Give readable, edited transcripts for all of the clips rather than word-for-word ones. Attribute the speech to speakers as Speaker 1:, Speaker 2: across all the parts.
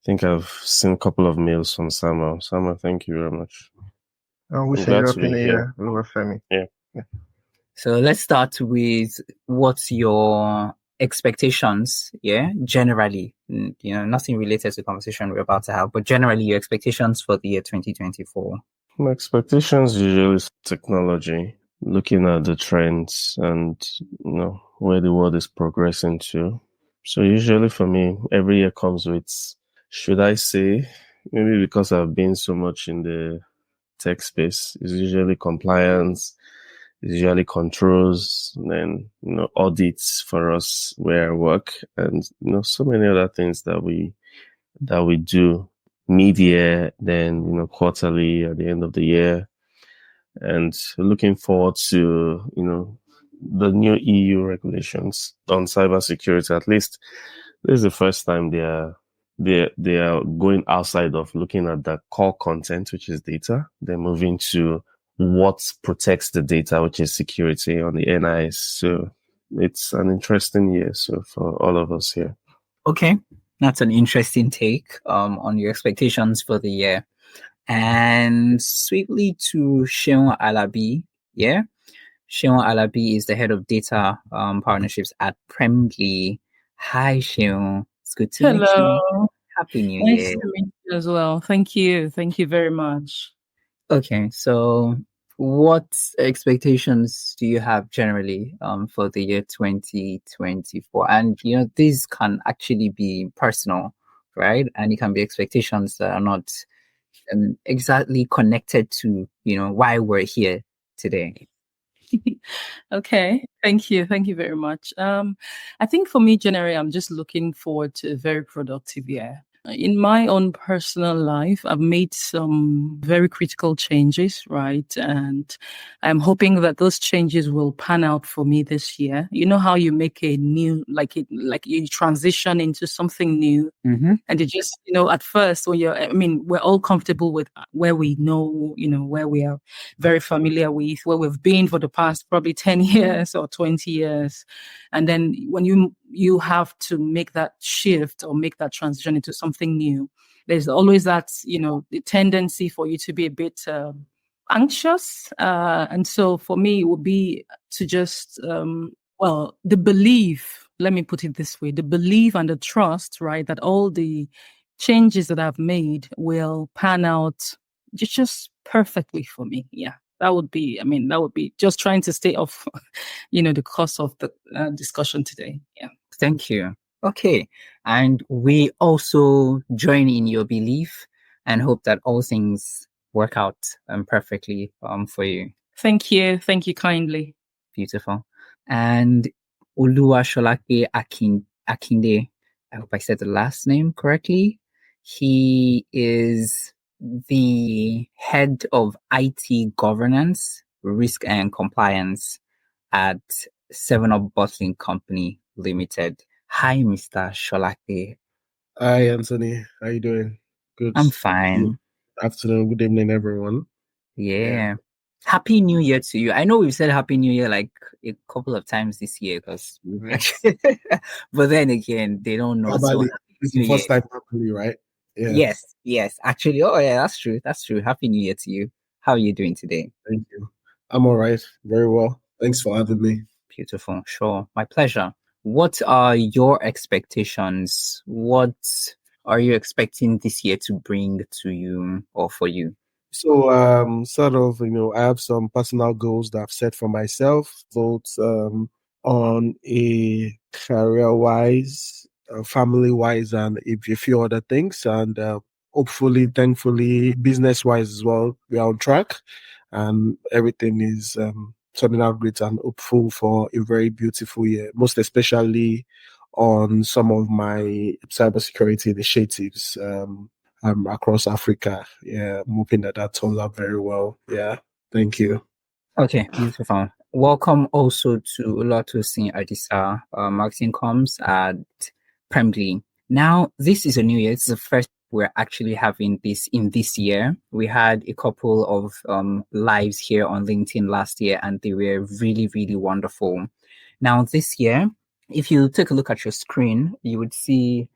Speaker 1: think I've seen a couple of mails from Samuel. Samuel, thank you very much. I'm
Speaker 2: Wishing
Speaker 1: glad
Speaker 2: you
Speaker 1: to be
Speaker 2: Happy New
Speaker 1: here.
Speaker 2: Year, Oluwafemi.
Speaker 1: Yeah.
Speaker 3: So let's start with what's your expectations, generally, nothing related to the conversation we're about to have, but generally your expectations for the year 2024.
Speaker 1: My expectations usually is technology, looking at the trends and, where the world is progressing to. So usually for me, every year comes with, should I say, maybe because I've been so much in the tech space, is usually compliance, is usually controls, and then, audits for us where I work, and, so many other things that we do mid-year, then, quarterly at the end of the year. And looking forward to, the new EU regulations on cybersecurity. At least this is the first time they are going outside of looking at the core content, which is data. They're moving to what protects the data, which is security on the NIS. So it's an interesting year for all of us here.
Speaker 3: Okay, that's an interesting take on your expectations for the year. And swiftly to Seun Alabi, Seun Alabi is the head of data partnerships at Prembly. Hi, Seun. It's good to meet you. Happy New Year.
Speaker 4: Nice to meet you as well. Thank you. Thank you very much.
Speaker 3: Okay, so what expectations do you have generally for the year 2024? And, these can actually be personal, right? And it can be expectations that are not exactly connected to, why we're here today.
Speaker 4: Okay, thank you very much. I think for me generally, I'm just looking forward to a very productive year. In my own personal life, I've made some very critical changes, right? And I'm hoping that those changes will pan out for me this year. You know how you make a new, like you transition into something new, and you just, at first when we're all comfortable with where we know, where we are very familiar with, where we've been for the past probably 10 years or 20 years. And then when you have to make that shift or make that transition into something new, there's always that, the tendency for you to be a bit anxious. And so for me, it would be to just, the belief, let me put it this way, the belief and the trust, right, that all the changes that I've made will pan out just perfectly for me. Yeah. That would be just trying to stay off, the course of the discussion today. Yeah.
Speaker 3: Thank you. Okay. And we also join in your belief and hope that all things work out perfectly for you.
Speaker 4: Thank you. Thank you kindly.
Speaker 3: Beautiful. And Oluwasholape Akinde, I hope I said the last name correctly. He is the head of IT governance, risk and compliance at 7up Bottling Company Limited. Hi, Mr. Sholape.
Speaker 5: Hi, Anthony. How you doing? Good.
Speaker 3: I'm fine.
Speaker 5: Good afternoon. Good evening, everyone.
Speaker 3: Yeah. Happy New Year to you. I know we've said Happy New Year like a couple of times this year, but then again, they don't know.
Speaker 5: So it's the first time properly, right?
Speaker 3: Yeah. Yes. Actually, that's true. Happy New Year to you. How are you doing today?
Speaker 5: Thank you. I'm all right. Very well. Thanks for having me.
Speaker 3: Beautiful. Sure. My pleasure. What are your expectations? What are you expecting this year to bring to you or for you?
Speaker 5: So, I have some personal goals that I've set for myself, both on a career-wise, family-wise, and a few other things. And hopefully, thankfully, business-wise as well, we are on track. And everything is turning out great and hopeful for a very beautiful year, most especially on some of my cybersecurity initiatives across Africa. Yeah, I'm hoping that turns out very well. Yeah, thank you.
Speaker 3: Okay, beautiful. Welcome also to Oluwatosin Adisa, marketing comms at Prembly. Now, this is a new year. It's the first we're actually having this in this year. We had a couple of lives here on LinkedIn last year, and they were really, really wonderful. Now, this year, if you take a look at your screen, you would see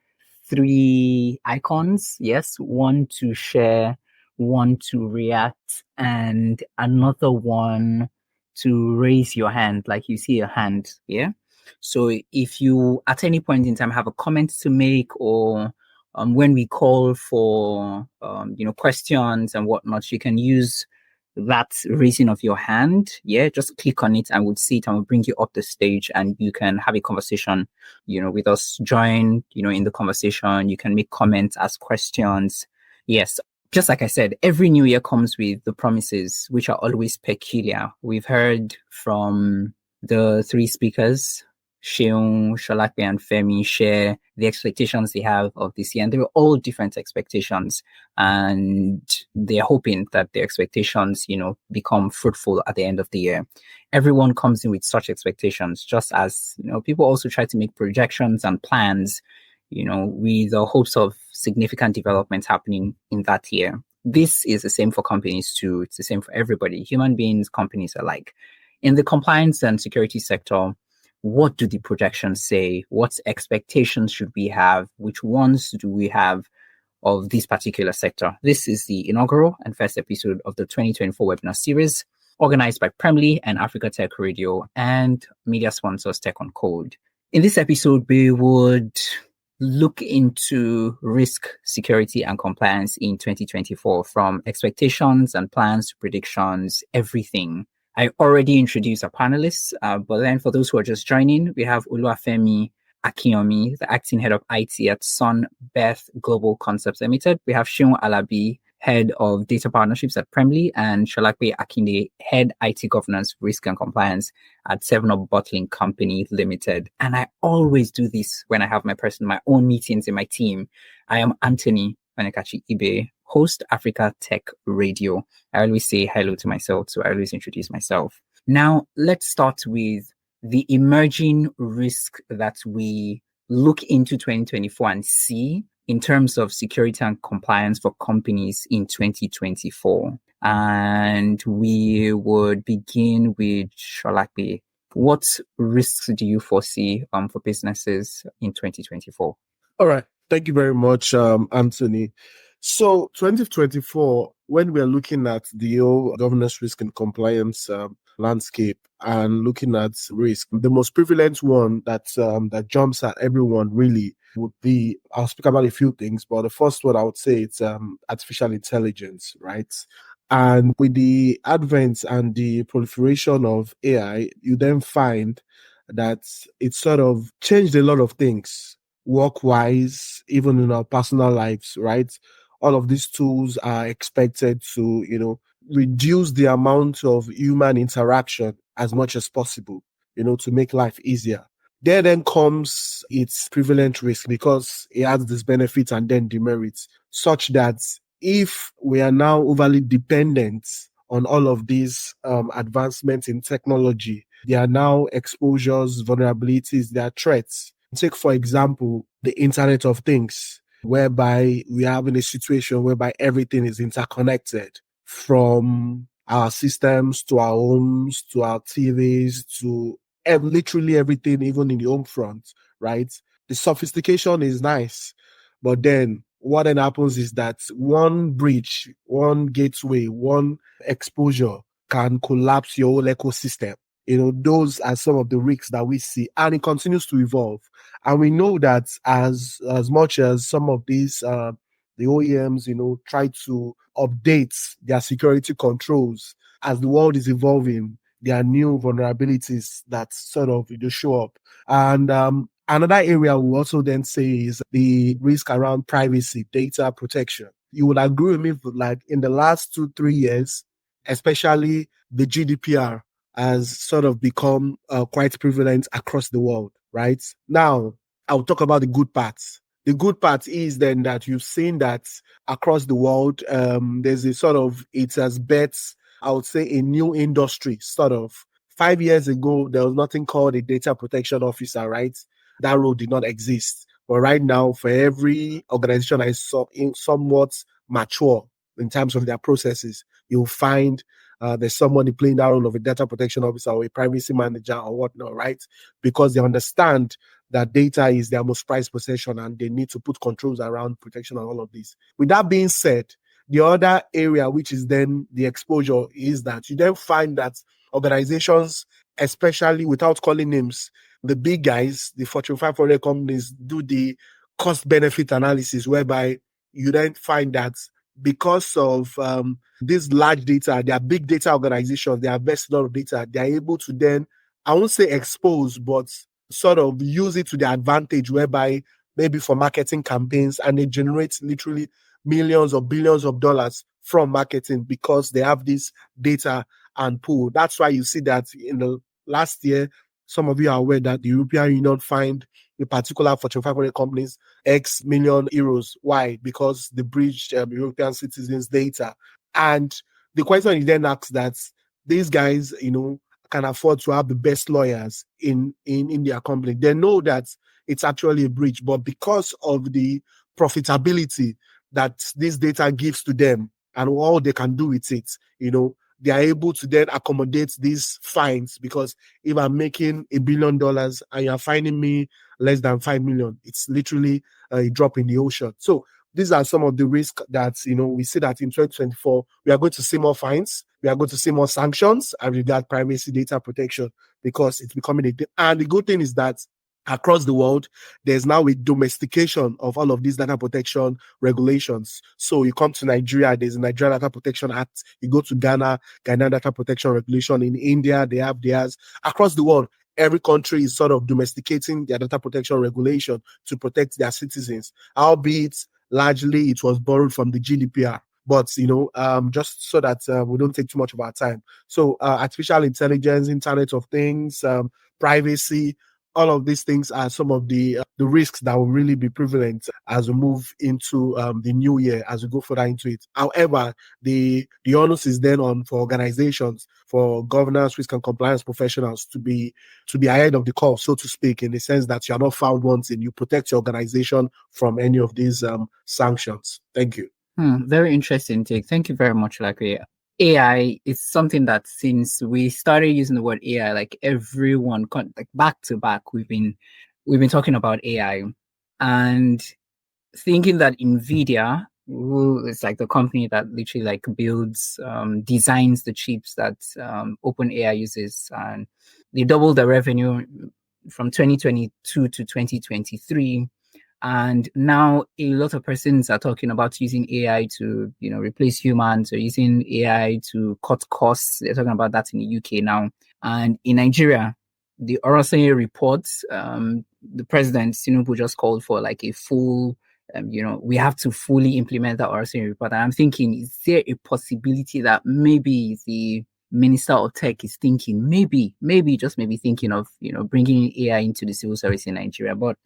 Speaker 3: 3 icons. Yes, one to share, one to react, and another one to raise your hand, like you see a hand here. So if you at any point in time have a comment to make, or when we call for questions and whatnot, you can use that raising of your hand. Yeah, just click on it and we'll see it and we'll bring you up the stage and you can have a conversation, with us. Join, in the conversation. You can make comments, ask questions. Yes, just like I said, every new year comes with the promises, which are always peculiar. We've heard from the 3 speakers, Seun, Sholape, and Femi, share the expectations they have of this year. And they were all different expectations. And they're hoping that their expectations, become fruitful at the end of the year. Everyone comes in with such expectations, just as, people also try to make projections and plans, with the hopes of significant developments happening in that year. This is the same for companies too. It's the same for everybody. Human beings, companies alike. In the compliance and security sector, what do the projections say? What expectations should we have? Which ones do we have of this particular sector? This is the inaugural and first episode of the 2024 webinar series, organized by Prembly and Africa Tech Radio and media sponsors Tech on Code. In this episode, we would look into risk, security, and compliance in 2024, from expectations and plans to predictions, everything. I already introduced our panelists, but then for those who are just joining, we have Oluwafemi Akinyomi, the acting head of IT at Sunbeth Global Concepts Limited. We have Seun Alabi, head of data partnerships at Prembly, and Sholape Akinde, head IT governance, risk and compliance at 7up Bottling Company Limited. And I always do this when I have my own meetings in my team. I am Anthony Onyekachi Ibe, host Africa Tech Radio. I always say hello to myself, so I always introduce myself. Now, let's start with the emerging risk that we look into 2024 and see in terms of security and compliance for companies in 2024. And we would begin with Sholape. What risks do you foresee for businesses in 2024?
Speaker 5: All right. Thank you very much, Anthony. So 2024, when we're looking at the whole governance, risk and compliance landscape and looking at risk, the most prevalent one that jumps at everyone really would be, I'll speak about a few things, but the first one I would say it's artificial intelligence, right? And with the advent and the proliferation of AI, you then find that it sort of changed a lot of things, work-wise, even in our personal lives, right? All of these tools are expected to, reduce the amount of human interaction as much as possible, to make life easier. There then comes its prevalent risk, because it has this benefits and then demerits, such that if we are now overly dependent on all of these advancements in technology, there are now exposures, vulnerabilities, there are threats. Take, for example, the Internet of Things, whereby we are in a situation whereby everything is interconnected, from our systems to our homes, to our TVs, to literally everything, even in the home front, right? The sophistication is nice, but then what then happens is that one breach, one gateway, one exposure can collapse your whole ecosystem. Those are some of the risks that we see, and it continues to evolve. And we know that as much as some of these, the OEMs, try to update their security controls, as the world is evolving, there are new vulnerabilities that sort of show up. And another area we also then say is the risk around privacy, data protection. You would agree with me, like in the last 2-3 years, especially the GDPR has sort of become quite prevalent across the world, right? Now, I'll talk about the good parts. The good part is then that you've seen that across the world, there's a sort of, it has bets, I would say, a new industry, sort of. 5 years ago, there was nothing called a data protection officer, right? That role did not exist. But right now, for every organization that is somewhat mature in terms of their processes, you'll find there's somebody playing that role of a data protection officer or a privacy manager or whatnot, right? Because they understand that data is their most prized possession and they need to put controls around protection and all of this. With that being said, the other area, which is then the exposure, is that you then find that organizations, especially without calling names, the big guys, the Fortune 500 companies, do the cost-benefit analysis, whereby you then find that because of this large data, they are big data organizations, they invest a lot of data, they are able to then, I won't say expose, but sort of use it to their advantage, whereby maybe for marketing campaigns, and they generate literally millions or billions of dollars from marketing because they have this data and pool. That's why you see that in the last year, some of you are aware that the European Union fined a particular Fortune 500 companies X million euros. Why? Because they breached European citizens' data. And the question is then asked that these guys, can afford to have the best lawyers in their company. They know that it's actually a breach, but because of the profitability that this data gives to them and all they can do with it, they are able to then accommodate these fines. Because if I'm making $1 billion and you're fining me less than 5 million, it's literally a drop in the ocean. So these are some of the risks that, we see that in 2024, we are going to see more fines. We are going to see more sanctions as regard privacy data protection, because it's becoming and the good thing is that across the world, there's now a domestication of all of these data protection regulations. So you come to Nigeria, there's a Nigeria Data Protection Act. You go to Ghana, Ghana Data Protection Regulation. In India, they have theirs. Across the world, every country is sort of domesticating their data protection regulation to protect their citizens, albeit largely it was borrowed from the GDPR. But, just so that we don't take too much of our time. So artificial intelligence, Internet of Things, privacy, all of these things are some of the risks that will really be prevalent as we move into the new year, as we go further into it. However, the onus is then on for organizations, for governance, risk and compliance professionals to be ahead of the curve, so to speak, in the sense that you are not found wanting. You protect your organization from any of these sanctions. Thank you.
Speaker 3: Very interesting take. Thank you very much, Lakwe. AI is something that since we started using the word AI, like everyone, like back to back, we've been talking about AI, and thinking that NVIDIA, who is like the company that literally like builds, designs the chips that OpenAI uses, and they doubled their revenue from 2022 to 2023. And now a lot of persons are talking about using AI to, replace humans, or using AI to cut costs. They're talking about that in the UK now. And in Nigeria, the Orosanye report, the president, Tinubu, just called for like a full, we have to fully implement that Orosanye report. And I'm thinking, is there a possibility that maybe the Minister of Tech is thinking, maybe thinking of, bringing AI into the civil service in Nigeria? But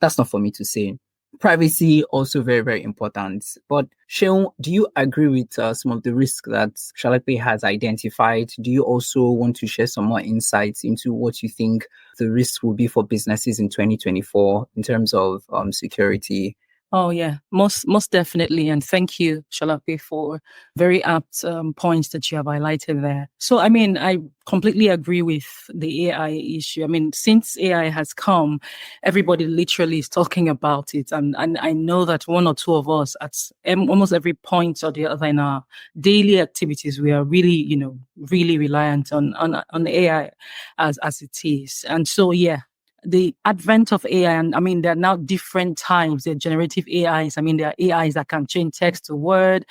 Speaker 3: that's not for me to say. Privacy also very, very important. But Seun, do you agree with some of the risks that Sholape has identified? Do you also want to share some more insights into what you think the risks will be for businesses in 2024 in terms of security?
Speaker 4: Oh, yeah, most definitely. And thank you, Sholape, for very apt points that you have highlighted there. So, I completely agree with the AI issue. Since AI has come, everybody literally is talking about it. And I know that one or two of us at almost every point or the other in our daily activities, we are really, really reliant on AI as it is. And so, yeah. The advent of AI, and there are now different types. There are generative AIs. There are AIs that can change text to word,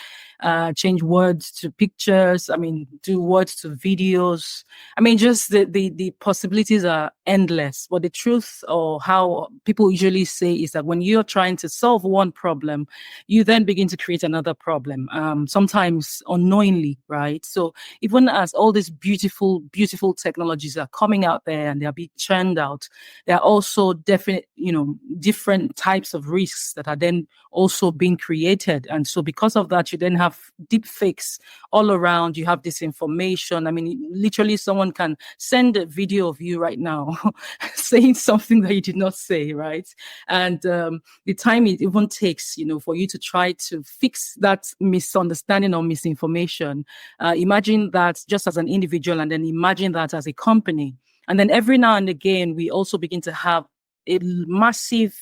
Speaker 4: change words to pictures. Do words to videos. Just the possibilities are endless. But the truth, or how people usually say, is that when you're trying to solve one problem, you then begin to create another problem, sometimes unknowingly, right? So even as all these beautiful, beautiful technologies are coming out there and they're being churned out, there are also different types of risks that are then also being created. And so because of that, you then have have deep fakes all around. You have disinformation. I mean, literally someone can send a video of you right now saying something that you did not say, right? And the time it even takes, for you to try to fix that misunderstanding or misinformation. Imagine that just as an individual, and then imagine that as a company. And then every now and again, we also begin to have a massive,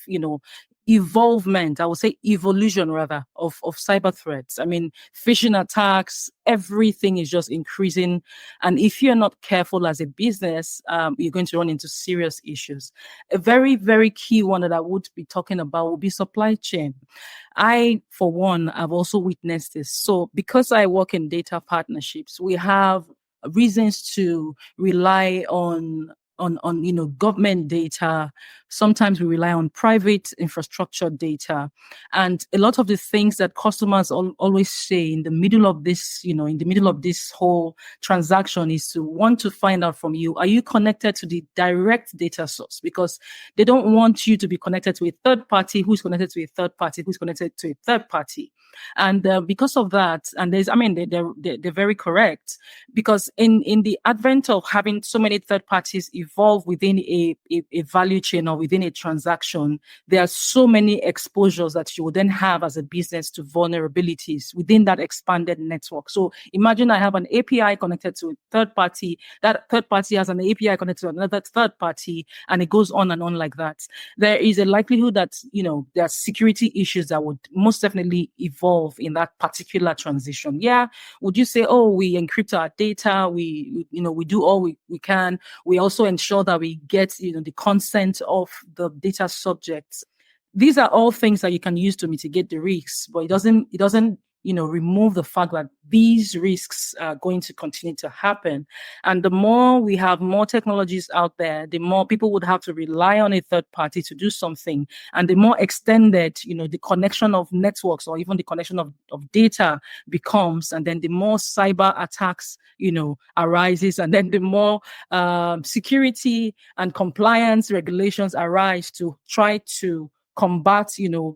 Speaker 4: evolvement, I would say evolution rather, of cyber threats. I mean, phishing attacks, everything is just increasing. And if you're not careful as a business, you're going to run into serious issues. A very, very key one that I would be talking about would be supply chain. I, for one, have also witnessed this. So because I work in data partnerships, we have reasons to rely on government data. Sometimes we rely on private infrastructure data, and a lot of the things that customers always say in the middle of this, in the middle of this whole transaction, is to want to find out from you, are you connected to the direct data source? Because they don't want you to be connected to a third party who's connected to a third party who's connected to a third party. And because of that, and they're very correct, because in the advent of having so many third parties evolve within a value chain or within a transaction, there are so many exposures that you would then have as a business to vulnerabilities within that expanded network. So imagine I have an API connected to a third party, that third party has an API connected to another third party, and it goes on and on like that. There is a likelihood that, there are security issues that would most definitely evolve in that particular transition. Yeah. Would you say, oh, we encrypt our data, we do all we can. We also ensure that we get, the consent of the data subjects. These are all things that you can use to mitigate the risks, but it doesn't remove the fact that these risks are going to continue to happen. And the more we have more technologies out there, the more people would have to rely on a third party to do something. And the more extended, the connection of networks or even the connection of data becomes, and then the more cyber attacks, arises, and then the more security and compliance regulations arise to try to combat,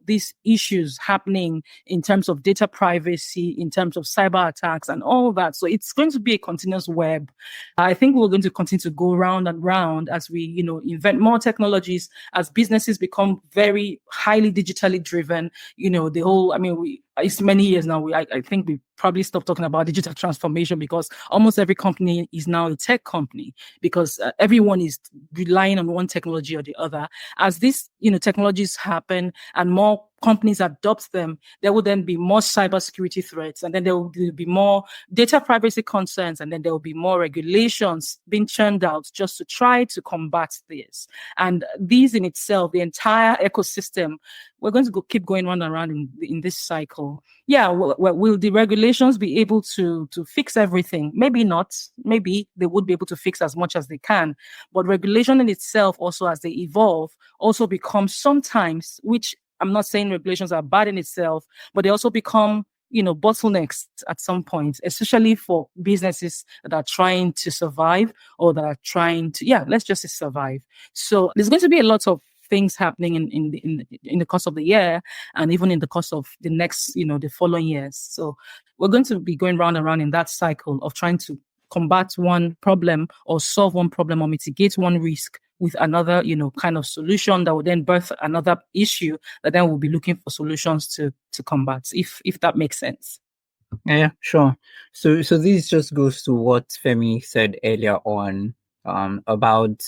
Speaker 4: these issues happening in terms of data privacy, in terms of cyber attacks and all that. So it's going to be a continuous web. I think we're going to continue to go round and round as we, invent more technologies, as businesses become very highly digitally driven, it's many years now. I think we probably stopped talking about digital transformation because almost every company is now a tech company, because everyone is relying on one technology or the other. As these, technologies happen and more companies adopt them, there will then be more cybersecurity threats, and then there will be more data privacy concerns, and then there will be more regulations being churned out just to try to combat this. And these in itself, the entire ecosystem, we're going to keep going round and round in this cycle. Yeah, will the regulations be able to fix everything? Maybe not. Maybe they would be able to fix as much as they can. But regulation in itself, also as they evolve, also becomes sometimes, which I'm not saying regulations are bad in itself, but they also become, bottlenecks at some point, especially for businesses that are trying to survive or that are trying to, let's just say survive. So there's going to be a lot of things happening in the course of the year, and even in the course of the next, the following years. So we're going to be going round and round in that cycle of trying to combat one problem or solve one problem or mitigate one risk with another, kind of solution that will then birth another issue that then we'll be looking for solutions to combat, if that makes sense.
Speaker 3: Yeah, sure. So this just goes to what Femi said earlier on, about,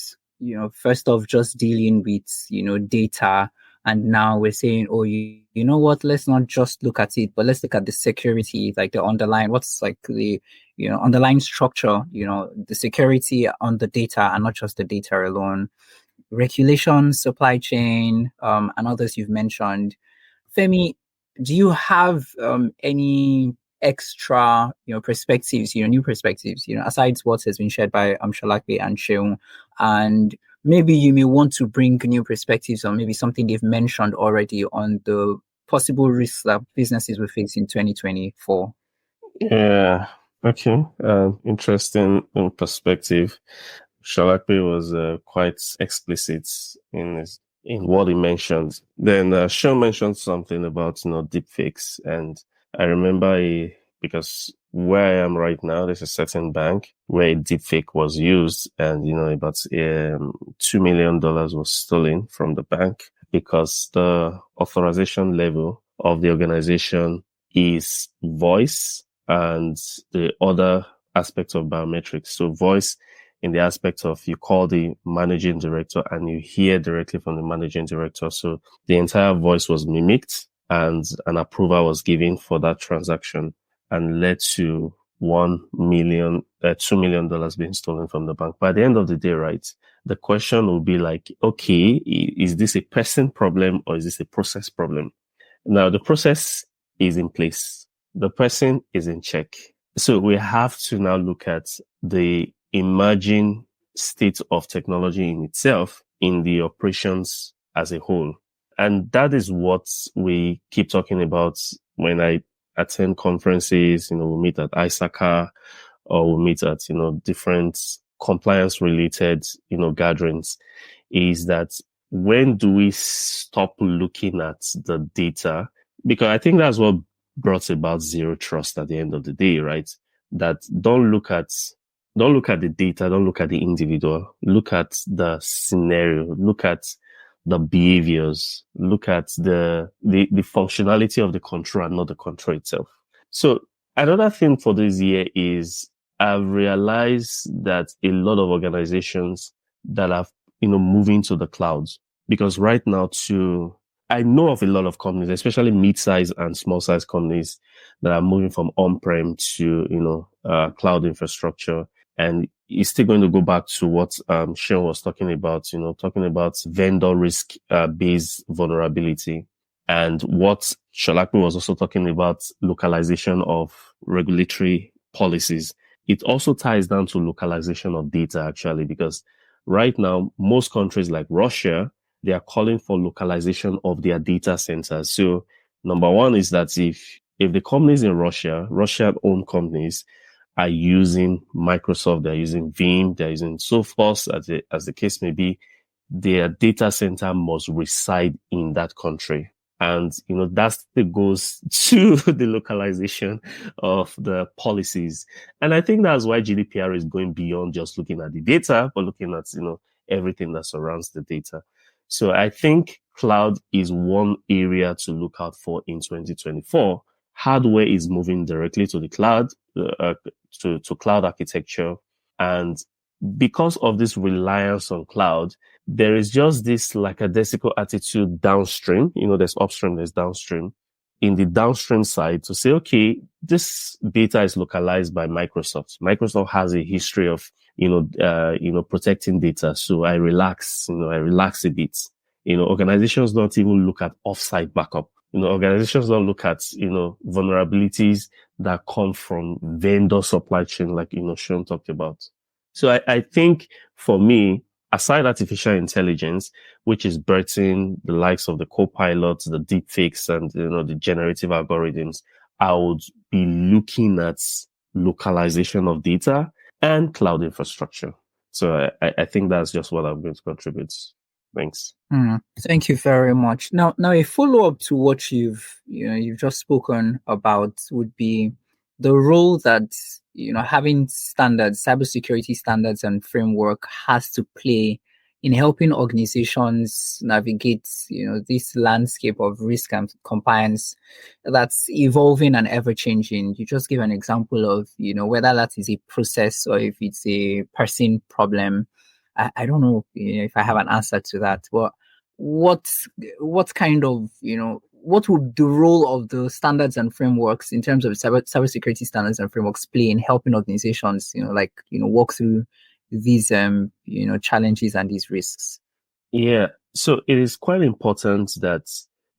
Speaker 3: first off, just dealing with, data. And now we're saying, oh, you know what, let's not just look at it, but let's look at the security, like the underlying, what's like the, underlying structure, the security on the data and not just the data alone. Regulations, supply chain, and others you've mentioned. Femi, do you have any extra, perspectives, new perspectives, aside what has been shared by Sholape and Seun? And maybe you may want to bring new perspectives on maybe something they've mentioned already on the possible risks that businesses will face in 2024.
Speaker 1: Yeah. Okay. Interesting perspective. Sholape was quite explicit in what he mentioned. Then Seun mentioned something about deepfakes, and I remember because where I am right now, there's a certain bank where a deepfake was used, and about $2 million was stolen from the bank because the authorization level of the organization is voice and the other aspects of biometrics. So voice in the aspect of you call the managing director and you hear directly from the managing director. So the entire voice was mimicked and an approval was given for that transaction and led to $2 million being stolen from the bank. By the end of the day, right, the question will be like, okay, is this a person problem or is this a process problem? Now, the process is in place. The person is in check. So we have to now look at the emerging state of technology in itself in the operations as a whole. And that is what we keep talking about when I attend conferences. We meet at ISACA or we meet at, different compliance related, gatherings, is that when do we stop looking at the data? Because I think that's what brought about zero trust at the end of the day, right? That don't look at the data, don't look at the individual, look at the scenario, look at the behaviors, look at the functionality of the control and not the control itself. So another thing for this year is I've realized that a lot of organizations that are, moving to the clouds, because right now I know of a lot of companies, especially mid-size and small-size companies that are moving from on-prem to, cloud infrastructure. And it's still going to go back to what Seun was talking about, talking about vendor risk based vulnerability, and what Sholape was also talking about, localization of regulatory policies. It also ties down to localization of data, actually, because right now, most countries like Russia, they are calling for localization of their data centers. So number one is that if the companies in Russia, Russian-owned companies, are using Microsoft, they're using Vim, they're using Sophos, as the case may be, their data center must reside in that country. And, that still goes to the localization of the policies. And I think that's why GDPR is going beyond just looking at the data, but looking at, everything that surrounds the data. So I think cloud is one area to look out for in 2024. Hardware is moving directly to the cloud, to cloud architecture. And because of this reliance on cloud, there is just this lackadaisical attitude downstream. There's upstream, there's downstream. In the downstream side to say, okay, this data is localized by Microsoft. Microsoft has a history of, protecting data. So I relax a bit. Organizations don't even look at offsite backup. Organizations don't look at, vulnerabilities that come from vendor supply chain, like, Seun talked about. So I think for me, aside artificial intelligence, which is birthing the likes of the co-pilots, the deepfakes, and, the generative algorithms, I would be looking at localization of data and cloud infrastructure. So I think that's just what I'm going to contribute. Thanks.
Speaker 3: Thank you very much. Now a follow-up to what you've just spoken about would be the role that having standards, cybersecurity standards and framework has to play in helping organizations navigate this landscape of risk and compliance that's evolving and ever-changing. You just give an example of whether that is a process or if it's a person problem. I don't know if I have an answer to that, but what kind of what would the role of the standards and frameworks in terms of cybersecurity standards and frameworks play in helping organizations walk through these challenges and these risks?
Speaker 1: Yeah, so it is quite important that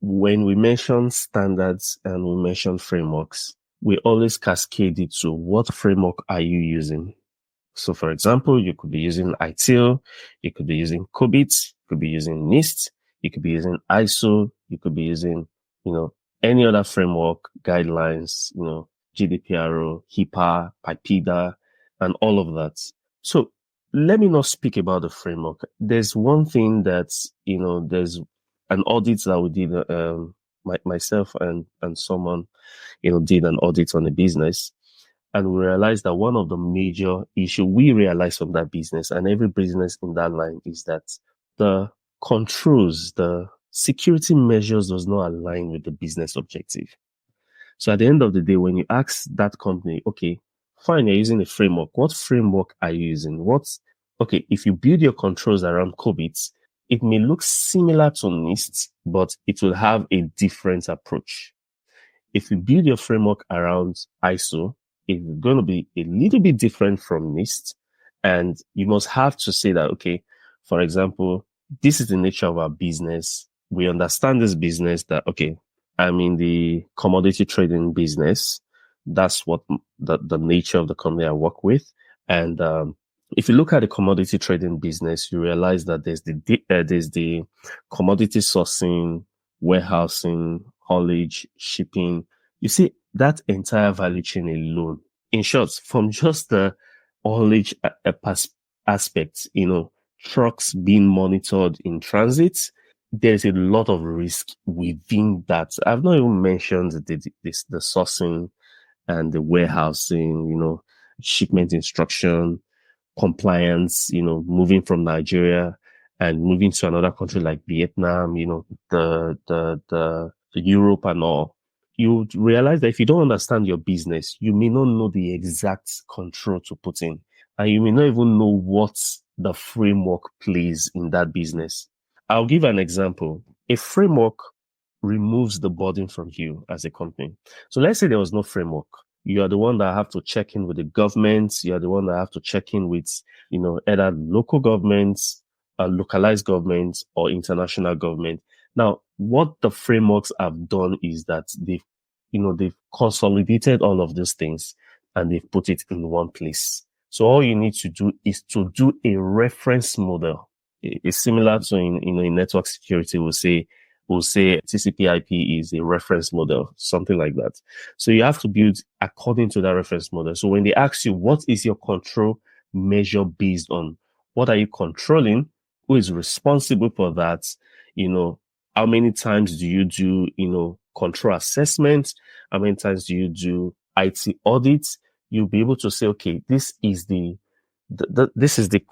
Speaker 1: when we mention standards and we mention frameworks, we always cascade it to what framework are you using. So, for example, you could be using ITIL, you could be using COBIT, you could be using NIST, you could be using ISO, you could be using, any other framework, guidelines, GDPR, HIPAA, PIPEDA, and all of that. So let me not speak about the framework. There's one thing that, there's an audit that we did myself and someone, did an audit on a business. And we realized that one of the major issue we realized from that business and every business in that line is that the controls, the security measures does not align with the business objective. So at the end of the day, when you ask that company, okay, fine, you're using a framework. What framework are you using? Okay, if you build your controls around COVID, it may look similar to NIST, but it will have a different approach. If you build your framework around ISO, it's going to be a little bit different from NIST. And you must have to say that, okay, for example, this is the nature of our business. We understand this business that, okay, I'm in the commodity trading business. That's what the nature of the company I work with. And if you look at the commodity trading business, you realize that there's the commodity sourcing, warehousing, haulage, shipping. You see that entire value chain alone. In short, from just the haulage aspect, trucks being monitored in transit, there's a lot of risk within that. I've not even mentioned the sourcing and the warehousing, shipment instruction, compliance, moving from Nigeria and moving to another country like Vietnam, the Europe and all. You realize that if you don't understand your business, you may not know the exact control to put in, and you may not even know what the framework plays in that business. I'll give an example. A framework removes the burden from you as a company. So let's say there was no framework. You are the one that have to check in with the government. You are the one that have to check in with, either local governments, localized governments, or international government. Now, what the frameworks have done is that they've consolidated all of these things and they've put it in one place. So all you need to do is to do a reference model. It's similar to in network security, we'll say TCP/IP is a reference model, something like that. So you have to build according to that reference model. So when they ask you, what is your control measure based on? What are you controlling? Who is responsible for that? How many times do you do, control assessment? How many times do you do IT audits? You'll be able to say, okay, this is the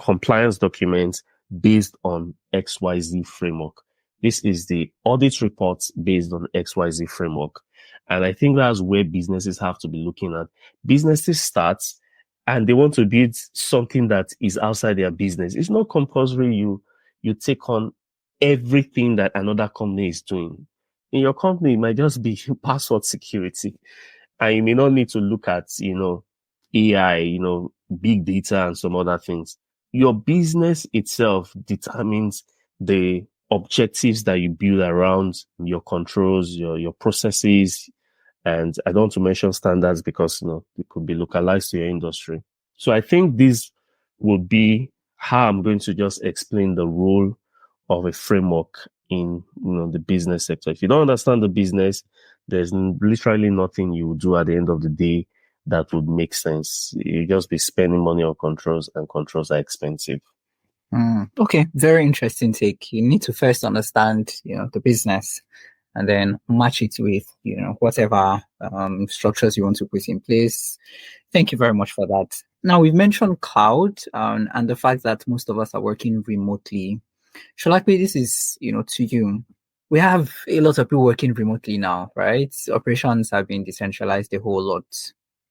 Speaker 1: compliance document based on XYZ framework. This is the audit reports based on XYZ framework. And I think that's where businesses have to be looking at. Businesses start and they want to build something that is outside their business. It's not compulsory you take on everything that another company is doing. In your company, it might just be password security. And you may not need to look at, AI, big data and some other things. Your business itself determines the objectives that you build around your controls, your processes, and I don't want to mention standards because it could be localized to your industry. So I think this would be how I'm going to just explain the role of a framework in the business sector. If you don't understand the business, there's literally nothing you will do at the end of the day that would make sense. You just be spending money on controls, and controls are expensive.
Speaker 3: Okay, very interesting take. You need to first understand, the business, and then match it with, whatever structures you want to put in place. Thank you very much for that. Now, we've mentioned cloud and the fact that most of us are working remotely. Sholape, this is, to you. We have a lot of people working remotely now, right? Operations have been decentralized a whole lot.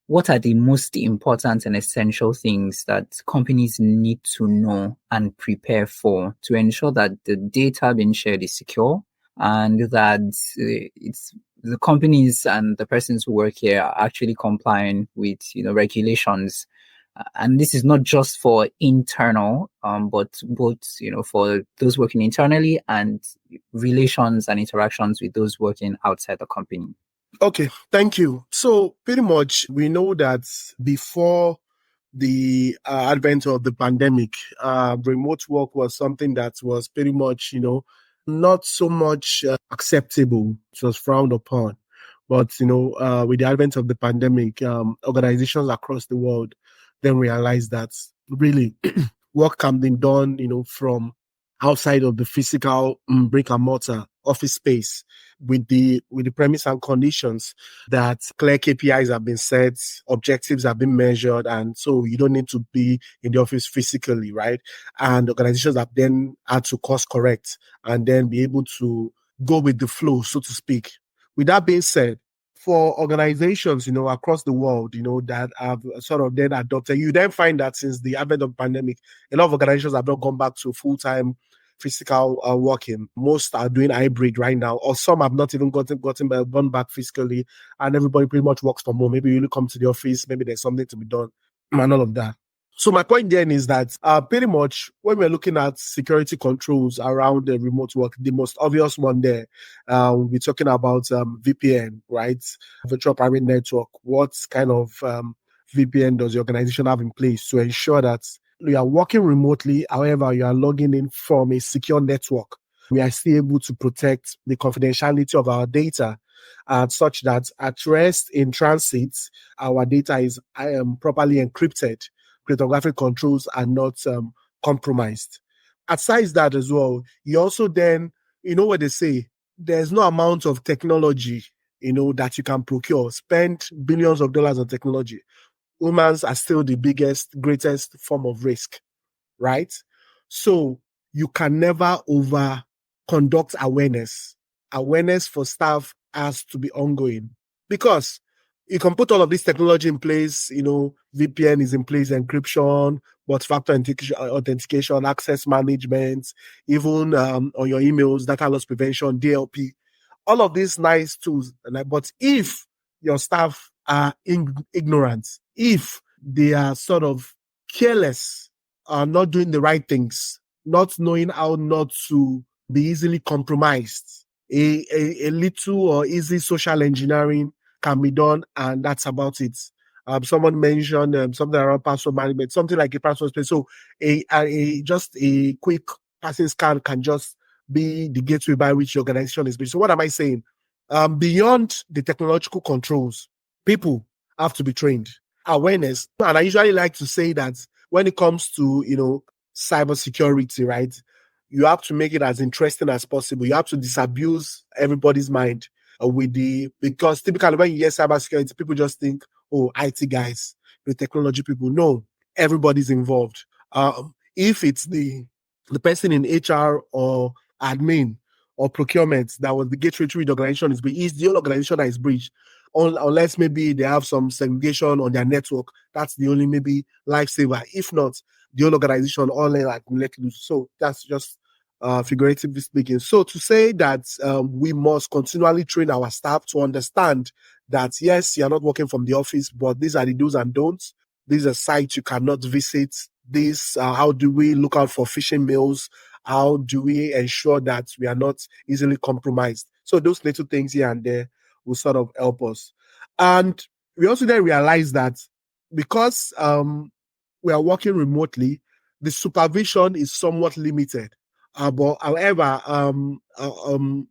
Speaker 3: What are the most important and essential things that companies need to know and prepare for to ensure that the data being shared is secure and that it's the companies and the persons who work here are actually complying with regulations? And this is not just for internal, but both for those working internally and relations and interactions with those working outside the company.
Speaker 5: Okay, thank you. So pretty much we know that before the advent of the pandemic, remote work was something that was pretty much, not so much acceptable. It was frowned upon. But, with the advent of the pandemic, organizations across the world then realized that really work can be done, from outside of the physical brick and mortar office space with the premise and conditions that clear KPIs have been set, objectives have been measured, and so you don't need to be in the office physically, right? And organizations have then had to course correct and then be able to go with the flow, so to speak. With that being said, for organizations, across the world, that have sort of then adopted, you then find that since the advent of the pandemic, a lot of organizations have not gone back to full-time physical working. Most are doing hybrid right now, or some have not even gone back physically, and everybody pretty much works from home. Maybe you come to the office, maybe there's something to be done, and all of that. So my point then is that pretty much when we're looking at security controls around the remote work, the most obvious one there, we're talking about VPN, right? Virtual private network. What kind of VPN does the organization have in place to ensure that you are working remotely, however, you are logging in from a secure network? We are still able to protect the confidentiality of our data such that at rest in transit, our data is properly encrypted. Cryptographic controls are not compromised. Aside that as well, you also then, what they say, there's no amount of technology, that you can procure, spend billions of dollars on technology. Humans are still the biggest, greatest form of risk, right? So you can never over conduct awareness. Awareness for staff has to be ongoing because you can put all of this technology in place, VPN is in place, encryption, multi-factor authentication, access management, even on your emails, data loss prevention, DLP, all of these nice tools. But if your staff are ignorant, if they are sort of careless, not doing the right things, not knowing how not to be easily compromised, a little or easy social engineering can be done, and that's about it. Someone mentioned something around password management, something like a password space. So just a quick passing scan can just be the gateway by which the organization is built. So what am I saying? Beyond the technological controls, people have to be trained. Awareness, and I usually like to say that when it comes to cybersecurity, right? You have to make it as interesting as possible. You have to disabuse everybody's mind because typically when you hear cybersecurity, people just think, oh, IT guys, the technology people. No, everybody's involved. If it's the person in HR or admin or procurement that was the gateway through the organization is breached, it's the whole organization that is breached. Unless maybe they have some segregation on their network, that's the only maybe lifesaver. If not, the whole organization only like let loose. So that's just figuratively speaking. So to say that we must continually train our staff to understand that yes, you're not working from the office, but these are the do's and don'ts. These are sites you cannot visit. This how do we look out for phishing mails? How do we ensure that we are not easily compromised? So those little things here and there will sort of help us. And we also then realize that because we are working remotely, the supervision is somewhat limited. But however,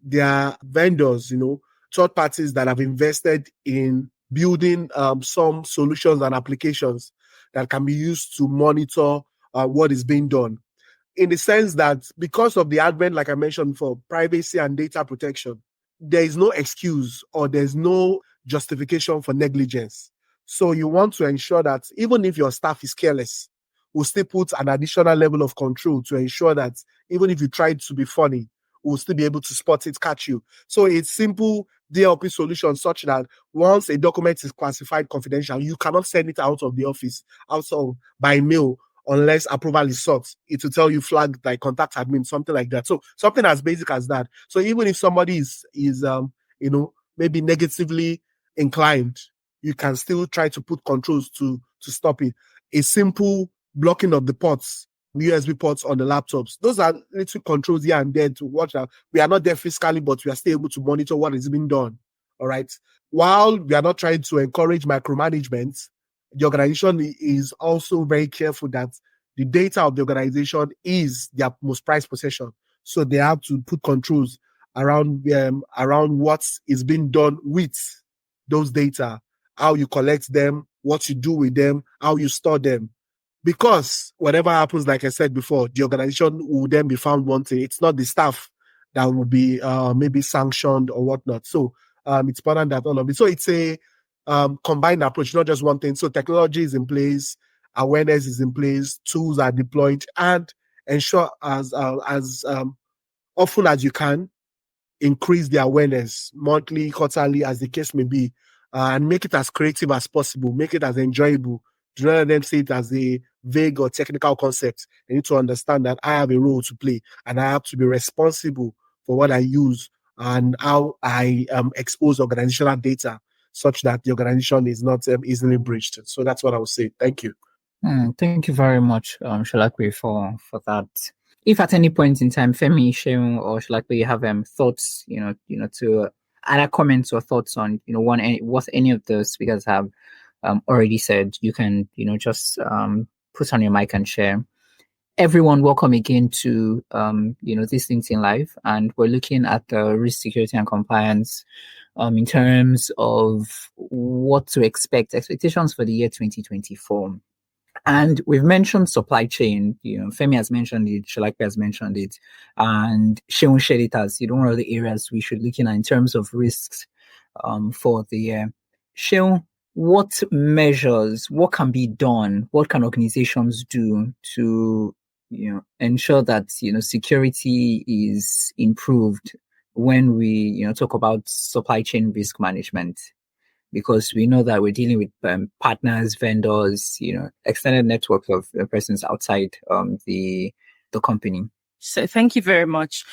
Speaker 5: there are vendors, third parties that have invested in building some solutions and applications that can be used to monitor what is being done. In the sense that because of the advent, like I mentioned, for privacy and data protection, there is no excuse or there's no justification for negligence. So you want to ensure that even if your staff is careless, we'll still put an additional level of control to ensure that even if you try to be funny, we'll still be able to spot it, catch you. So it's simple DLP solution such that once a document is classified confidential, you cannot send it out of the office, also by mail, unless approval is sought. It will tell you flag like contact admin, something like that. So something as basic as that. So even if somebody is maybe negatively inclined, you can still try to put controls to stop it. A simple blocking of the ports, USB ports on the laptops. Those are little controls here and there to watch out. We are not there physically, but we are still able to monitor what is being done. All right. While we are not trying to encourage micromanagement, the organization is also very careful that the data of the organization is their most prized possession. So they have to put controls around what is being done with those data, how you collect them, what you do with them, how you store them. because whatever happens, like I said before, the organization will then be found wanting. It's not the staff that will be maybe sanctioned or whatnot. So it's important that all of it. So it's a combined approach, not just one thing. So technology is in place, awareness is in place, tools are deployed, and ensure as often as you can, increase the awareness monthly, quarterly, as the case may be, and make it as creative as possible, make it as enjoyable. Do not let them see it as a vague or technical concept. They need to understand that I have a role to play and I have to be responsible for what I use and how I expose organizational data such that the organization is not easily breached. So that's what I would say. Thank you.
Speaker 3: Thank you very much, Sholape, for that. If at any point in time, Femi, Seun, or Sholape, you have thoughts, to other comments or thoughts on, what any of the speakers have already said, you can, just put on your mic and share. Everyone, welcome again to, this LinkedIn Live, and we're looking at the risk, security, and compliance in terms of what to expect, expectations for the year 2024. And we've mentioned supply chain. Femi has mentioned it, Sholape has mentioned it, and Seun shared it as one of the areas we should look in in terms of risks for the year. Seun, what measures, what can be done, what can organizations do to ensure that security is improved when we talk about supply chain risk management? Because we know that we're dealing with partners, vendors, extended network of persons outside the company.
Speaker 4: So thank you very much.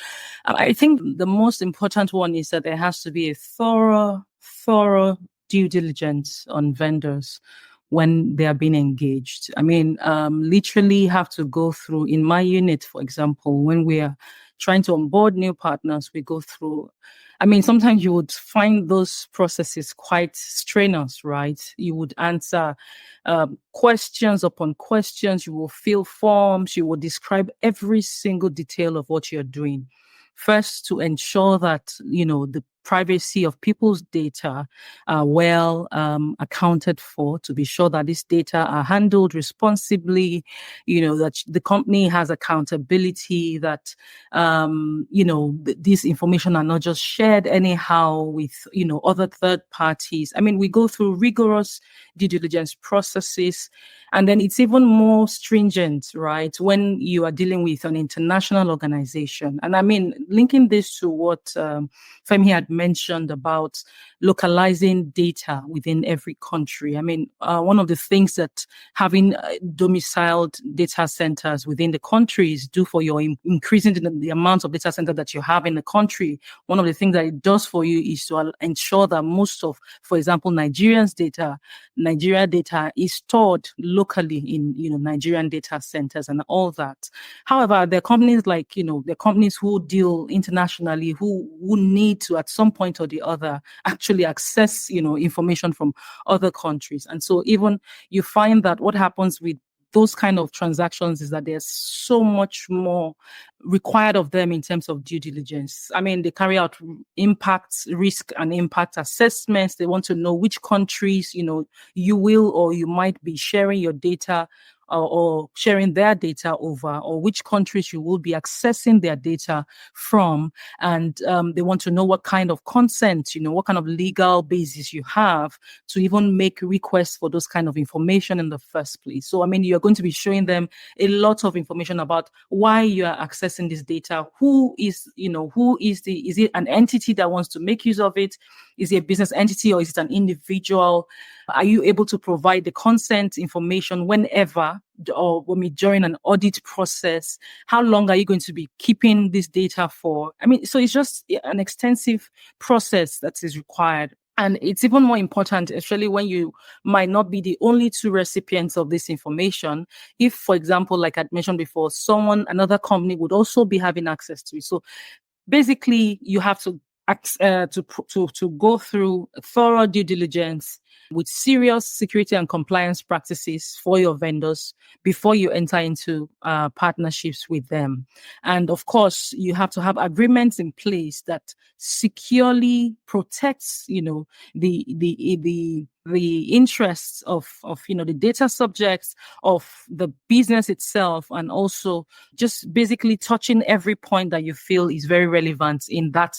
Speaker 4: I think the most important one is that there has to be a thorough due diligence on vendors when they are being engaged. I mean, literally have to go through, in my unit, for example, when we are trying to onboard new partners, we go through, I mean, sometimes you would find those processes quite strenuous, right? You would answer questions upon questions, you will fill forms, you will describe every single detail of what you're doing. First, to ensure that, the privacy of people's data are well accounted for, to be sure that these data are handled responsibly, that the company has accountability, that, this information are not just shared anyhow with, other third parties. I mean, we go through rigorous due diligence processes, and then it's even more stringent, right, when you are dealing with an international organization. And I mean, linking this to what Femi had mentioned about localizing data within every country. I mean, one of the things that having domiciled data centers within the countries do for your increasing the amount of data center that you have in the country, one of the things that it does for you is to ensure that most of, for example, Nigeria data is stored locally in, Nigerian data centers and all that. However, there are companies like, there are companies who deal internationally who need to, at some point or the other, actually access, information from other countries. And so even you find that what happens with those kind of transactions is that there's so much more required of them in terms of due diligence. I mean, they carry out risk and impact assessments. They want to know which countries, you will or you might be sharing your data or sharing their data over, or which countries you will be accessing their data from. And they want to know what kind of consent, what kind of legal basis you have to even make requests for those kind of information in the first place. So, I mean, you're going to be showing them a lot of information about why you are accessing this data, is it an entity that wants to make use of it? Is it a business entity or is it an individual? Are you able to provide the consent information whenever or during an audit process? How long are you going to be keeping this data for? I mean, so it's just an extensive process that is required. And it's even more important, especially when you might not be the only two recipients of this information. If, for example, like I mentioned before, another company would also be having access to it. So basically, you have to go through thorough due diligence with serious security and compliance practices for your vendors before you enter into partnerships with them. And of course, you have to have agreements in place that securely protects, the interests of the data subjects, of the business itself, and also just basically touching every point that you feel is very relevant in that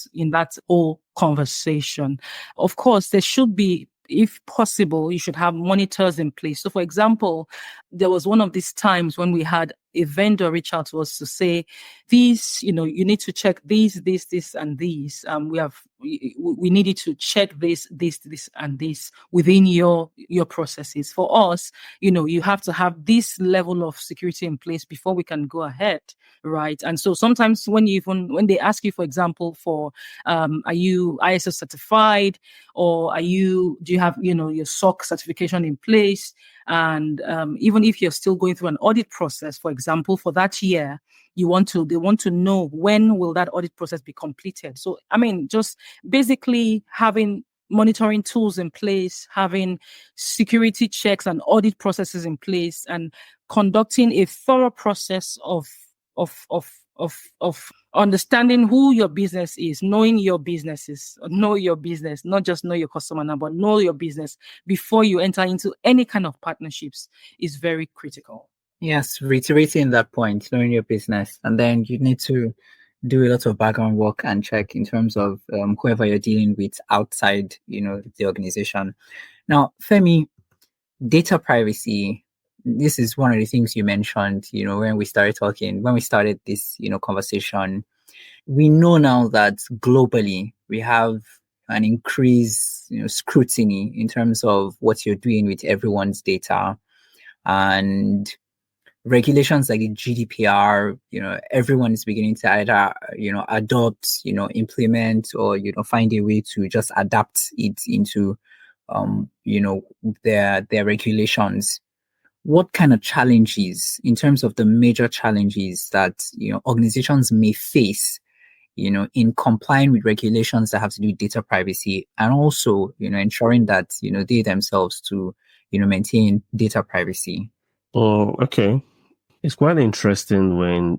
Speaker 4: whole conversation. Of course, there should be, if possible, you should have monitors in place. So, for example, there was one of these times when we had a vendor reach out to us to say, these, you need to check these, and these. We need you to check this, and this within your processes. For us, you have to have this level of security in place before we can go ahead, right? And so sometimes when they ask you, for example, for are you ISO certified, or do you have your SOC certification in place? And even if you're still going through an audit process, for example, for that year, they want to know when will that audit process be completed. So, just basically having monitoring tools in place, having security checks and audit processes in place, and conducting a thorough process of understanding who your business is, knowing your businesses, know your business, not just know your customer now, but know your business before you enter into any kind of partnerships is very critical.
Speaker 3: Yes, reiterating that point, knowing your business, and then you need to do a lot of background work and check in terms of whoever you're dealing with outside, the organization. Now, Femi, data privacy, this is one of the things you mentioned, when we started this, conversation. We know now that globally we have an increased, scrutiny in terms of what you're doing with everyone's data, and regulations like the GDPR, everyone is beginning to either, adopt, implement, or, find a way to just adapt it into, their regulations. What kind of challenges, in terms of the major challenges that, organizations may face, in complying with regulations that have to do with data privacy, and also, ensuring that, they themselves to, maintain data privacy?
Speaker 1: Oh, okay. It's quite interesting when,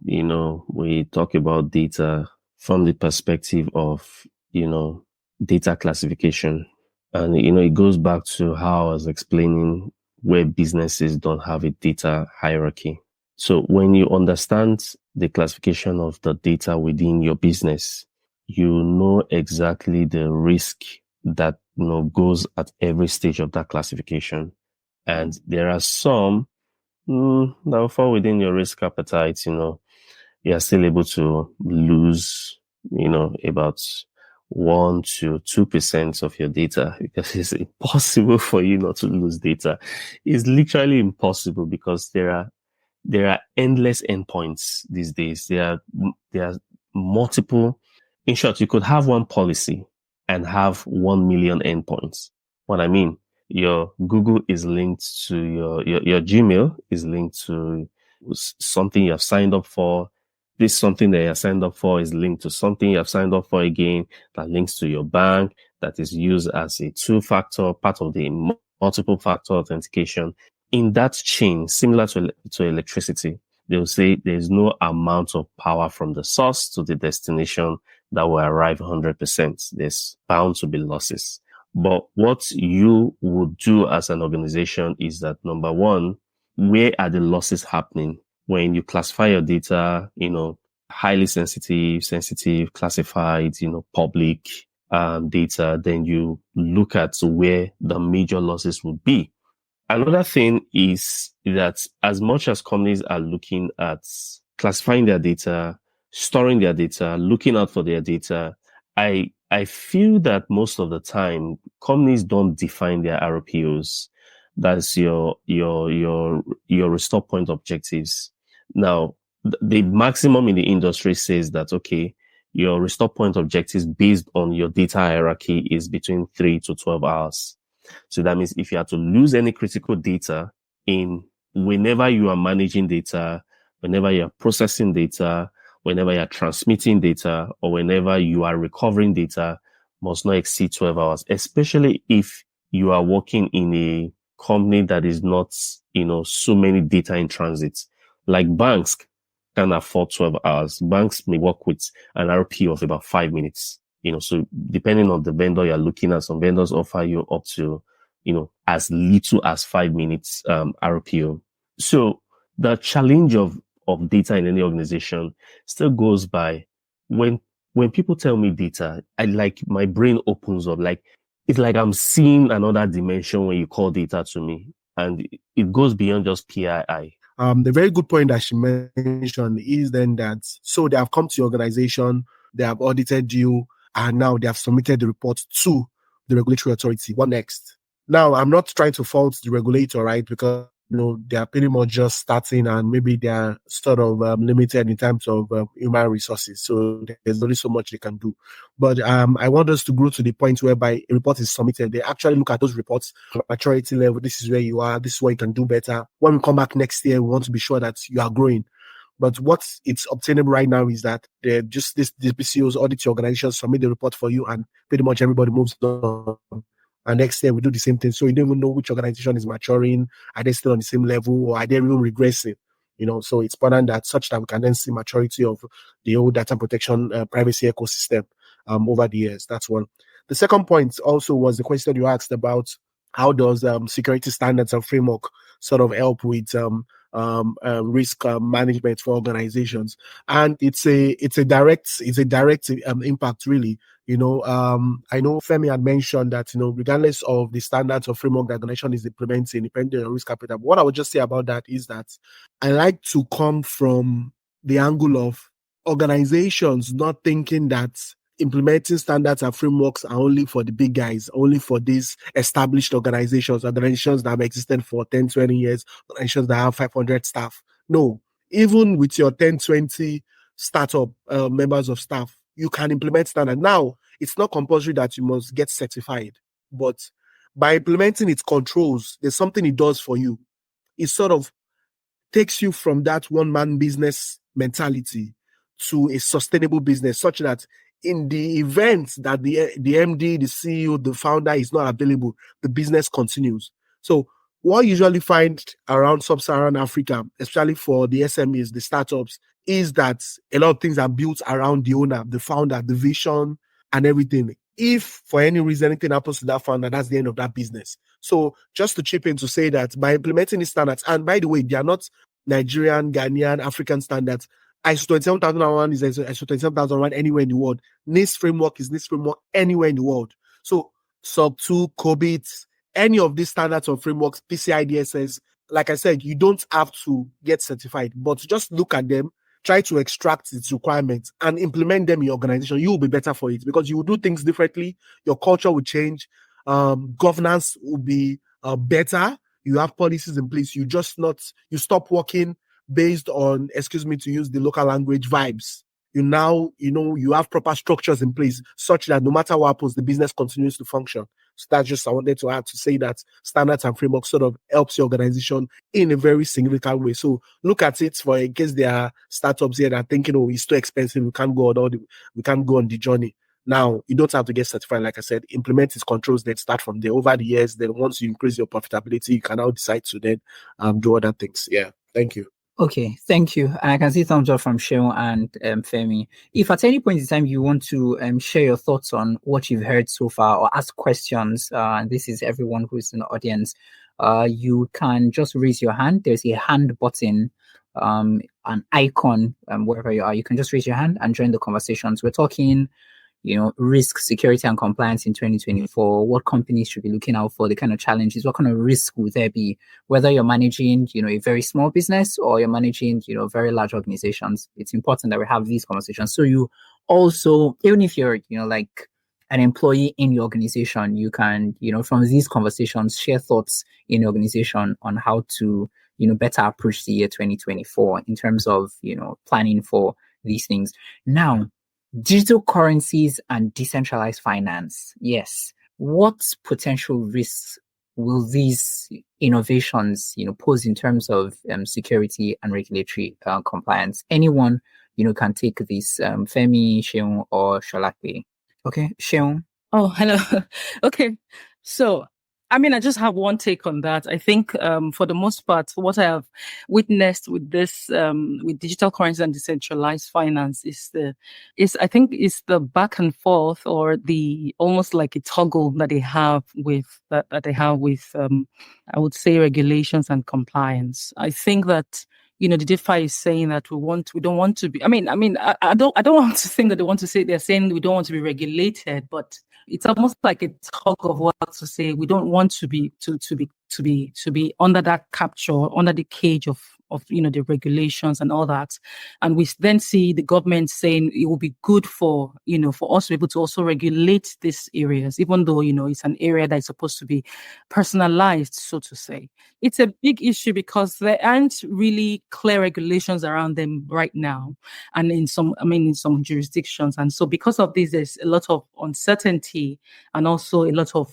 Speaker 1: we talk about data from the perspective of, data classification. And, it goes back to how I was explaining where businesses don't have a data hierarchy. So when you understand the classification of the data within your business, you know exactly the risk that, goes at every stage of that classification. And there are some that will fall within your risk appetite. You are still able to lose, about 1 to 2% of your data, because it's impossible for you not to lose data. It's literally impossible, because there are endless endpoints these days. There are multiple. In short, you could have one policy and have 1 million endpoints. What I mean, your Google is linked to your Gmail is linked to something you have signed up for. This something that you have signed up for is linked to something you have signed up for again, that links to your bank, that is used as a two-factor, part of the multiple factor authentication. In that chain, similar to electricity, they'll say there's no amount of power from the source to the destination that will arrive 100%. There's bound to be losses. But what you would do as an organization is that, number one, where are the losses happening? When you classify your data, highly sensitive, classified, public data, then you look at where the major losses would be. Another thing is that as much as companies are looking at classifying their data, storing their data, looking out for their data, I feel that most of the time companies don't define their RPOs. That's your restore point objectives. Now, the maximum in the industry says that, okay, your restore point objectives based on your data hierarchy is between 3 to 12 hours. So that means if you have to lose any critical data whenever you are managing data, whenever you're processing data, whenever you're transmitting data, or whenever you are recovering data, must not exceed 12 hours, especially if you are working in a company that is not, so many data in transit. Like banks can afford 12 hours. Banks may work with an RP of about 5 minutes. So depending on the vendor you're looking at, some vendors offer you up to, as little as 5 minutes, RPO. So the challenge of data in any organization still goes by when people tell me data, my brain opens up. Like, it's like I'm seeing another dimension when you call data to me. And it goes beyond just PII.
Speaker 5: The very good point that she mentioned is then that, so they have come to your organization, they have audited you, and now they have submitted the report to the regulatory authority. What next? Now, I'm not trying to fault the regulator, right? Because, they are pretty much just starting and maybe they are sort of limited in terms of human resources. So there's only so much they can do. But I want us to grow to the point whereby a report is submitted. They actually look at those reports, maturity level. This is where you are. This is what you can do better. When we come back next year, we want to be sure that you are growing. But what it's obtainable right now is that they're just these PCOs audit your organization, submit the report for you, and pretty much everybody moves on. And next year we do the same thing. So you don't even know which organization is maturing. Are they still on the same level or are they even regressing? So it's important that such that we can then see maturity of the whole data protection privacy ecosystem over the years. That's one. The second point also was the question you asked about how does security standards and framework sort of help with risk management for organizations, and it's a direct impact really. I know Femi had mentioned that regardless of the standards or framework the organization is implementing, depending on risk capital. But what I would just say about that is that I like to come from the angle of organizations not thinking that implementing standards and frameworks are only for the big guys, only for these established organizations that have existed for 10, 20 years, organizations that have 500 staff. No, even with your 10, 20 startup members of staff, you can implement standard. Now, it's not compulsory that you must get certified, but by implementing its controls, there's something it does for you. It sort of takes you from that one-man business mentality to a sustainable business, such that in the event that the MD, the CEO, the founder is not available, the business continues. So what you usually find around sub-Saharan Africa, especially for the SMEs, the startups, is that a lot of things are built around the owner, the founder, the vision, and everything. If for any reason anything happens to that founder, that's the end of that business. So just to chip in to say that by implementing these standards, and by the way, they are not Nigerian, Ghanaian, African standards. ISO 27001 is ISO 27001 anywhere in the world. NIST framework is NIST framework anywhere in the world. So SOC 2, COBIT, any of these standards or frameworks, PCI DSS, like I said, you don't have to get certified, but just look at them, try to extract its requirements and implement them in your organization. You will be better for it because you will do things differently. Your culture will change. Governance will be better. You have policies in place. You stop working based on, excuse me to use the local language, vibes. You have proper structures in place such that no matter what happens, the business continues to function. So that's just I wanted to add to say that standards and framework sort of helps your organization in a very significant way. So look at it for in case there are startups here that are thinking, oh, it's too expensive, we can't go on the journey. Now, you don't have to get certified. Like I said, implement its controls, then start from there. Over the years, then once you increase your profitability, you can now decide to then do other things. Yeah. Thank you.
Speaker 3: Okay, thank you. I can see thumbs up from Seun and Femi. If at any point in time you want to share your thoughts on what you've heard so far or ask questions, and this is everyone who's in the audience, you can just raise your hand. There's a hand button, an icon, wherever you are. You can just raise your hand and join the conversations. We're talking risk, security, and compliance in 2024, what companies should be looking out for, the kind of challenges, what kind of risk would there be, whether you're managing, a very small business or you're managing, very large organizations. It's important that we have these conversations. So you also, even if you're, like an employee in your organization, you can, from these conversations, share thoughts in your organization on how to, better approach the year 2024 in terms of, planning for these things. Now, digital currencies and decentralized finance. Yes. What potential risks will these innovations, pose in terms of security and regulatory compliance? Anyone, can take this. Femi, Seun, or Sholape. Okay, Seun.
Speaker 4: Oh, hello. Okay. So I mean, I just have one take on that. I think, for the most part, what I have witnessed with this, with digital currency and decentralized finance I think it's the back and forth, or the almost like a toggle that they have with, I would say, regulations and compliance. I think that, the DeFi is saying that we don't want to be. I don't want to think that they want to say, they're saying we don't want to be regulated, but it's almost like a tug of war to say we don't want to be under that capture, under the cage of the regulations and all that. And we then see the government saying it will be good for us to be able to also regulate these areas, even though it's an area that is supposed to be personalized, so to say. It's a big issue because there aren't really clear regulations around them right now, and in some jurisdictions. And so because of this, there's a lot of uncertainty and also a lot of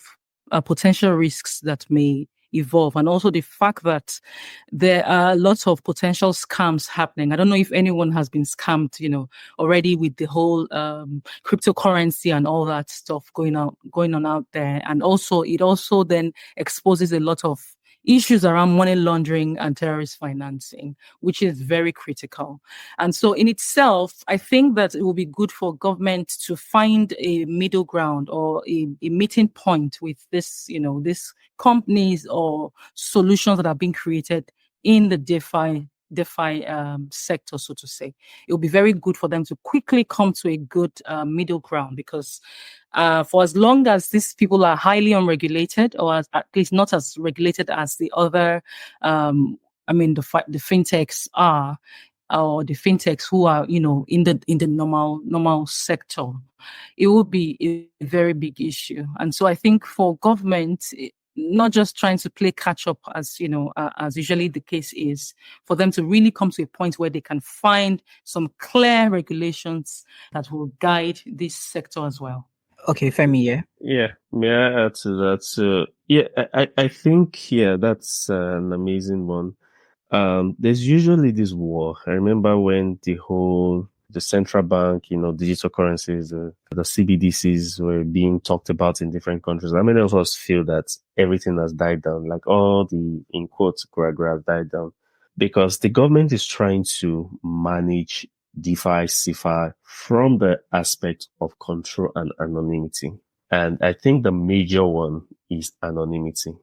Speaker 4: potential risks that may evolve, and also the fact that there are lots of potential scams happening. I don't know if anyone has been scammed, already, with the whole cryptocurrency and all that stuff going on out there. And also, it also then exposes a lot of issues around money laundering and terrorist financing, which is very critical. And so in itself, I think that it will be good for government to find a middle ground, or a meeting point with this companies or solutions that are being created in the DeFi sector, so to say. It will be very good for them to quickly come to a good middle ground, because for as long as these people are highly unregulated, or at least not as regulated as the other, the fintechs are, or the fintechs who are, in the normal sector, it will be a very big issue. And so I think for government, not just trying to play catch up, as as usually the case is, for them to really come to a point where they can find some clear regulations that will guide this sector as well.
Speaker 3: Okay, Femi, yeah.
Speaker 1: Yeah, may I add to that? So, yeah, I think, that's an amazing one. There's usually this war. I remember when the central bank, digital currencies, the CBDCs were being talked about in different countries. I mean, many of us feel that everything has died down, like all the, in quotes, gragra has died down, because the government is trying to manage DeFi, CeFi from the aspect of control and anonymity. And I think the major one is anonymity.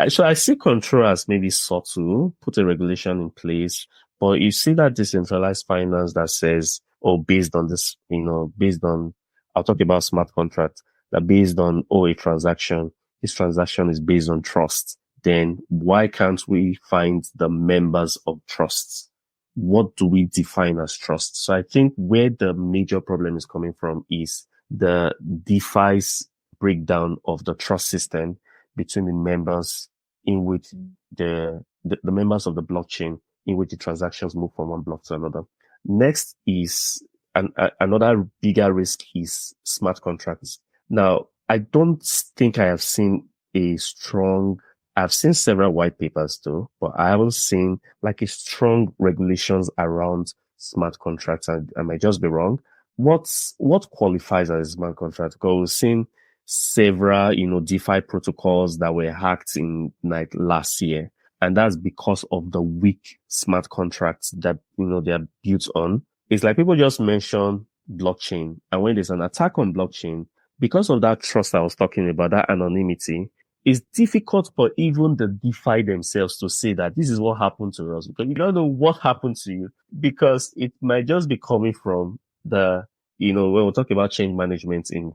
Speaker 1: So I see control as maybe subtle, put a regulation in place, but you see that decentralized finance that says, based on this, I'll talk about smart contract, that based on, this transaction is based on trust. Then why can't we find the members of trusts? What do we define as trust? So I think where the major problem is coming from is the DeFi's breakdown of the trust system between the members, in which the members of the blockchain, in which the transactions move from one block to another. Next is another bigger risk is smart contracts. Now, I don't think I have seen I've seen several white papers too, but I haven't seen like a strong regulations around smart contracts. And I might just be wrong. What qualifies as a smart contract? Because we've seen several, DeFi protocols that were hacked in like last year. And that's because of the weak smart contracts that, they are built on. It's like people just mention blockchain. And when there's an attack on blockchain, because of that trust I was talking about, that anonymity, it's difficult for even the DeFi themselves to say that this is what happened to us, because you don't know what happened to you, because it might just be coming from the, when we talk about change management in,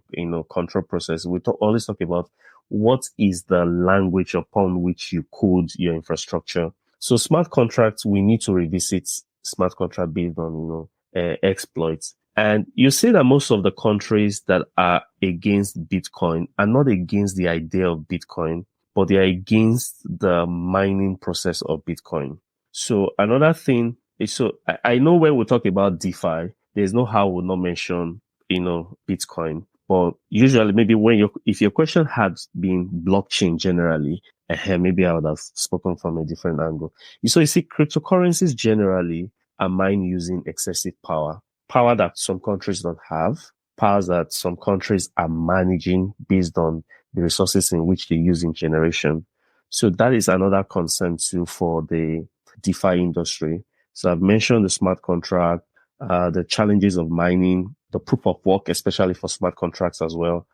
Speaker 1: control process, we always talk about what is the language upon which you code your infrastructure. So smart contracts, we need to revisit smart contract based on, exploits. And you see that most of the countries that are against Bitcoin are not against the idea of Bitcoin, but they are against the mining process of Bitcoin. So another thing is, so I know when we talk about DeFi, there's no how we'll not mention, Bitcoin. But usually maybe if your question had been blockchain generally, maybe I would have spoken from a different angle. So you see, cryptocurrencies generally are mined using excessive power that some countries don't have, powers that some countries are managing based on the resources in which they use in generation. So that is another concern too for the DeFi industry. So I've mentioned the smart contract, the challenges of mining, the proof of work, especially for smart contracts as well.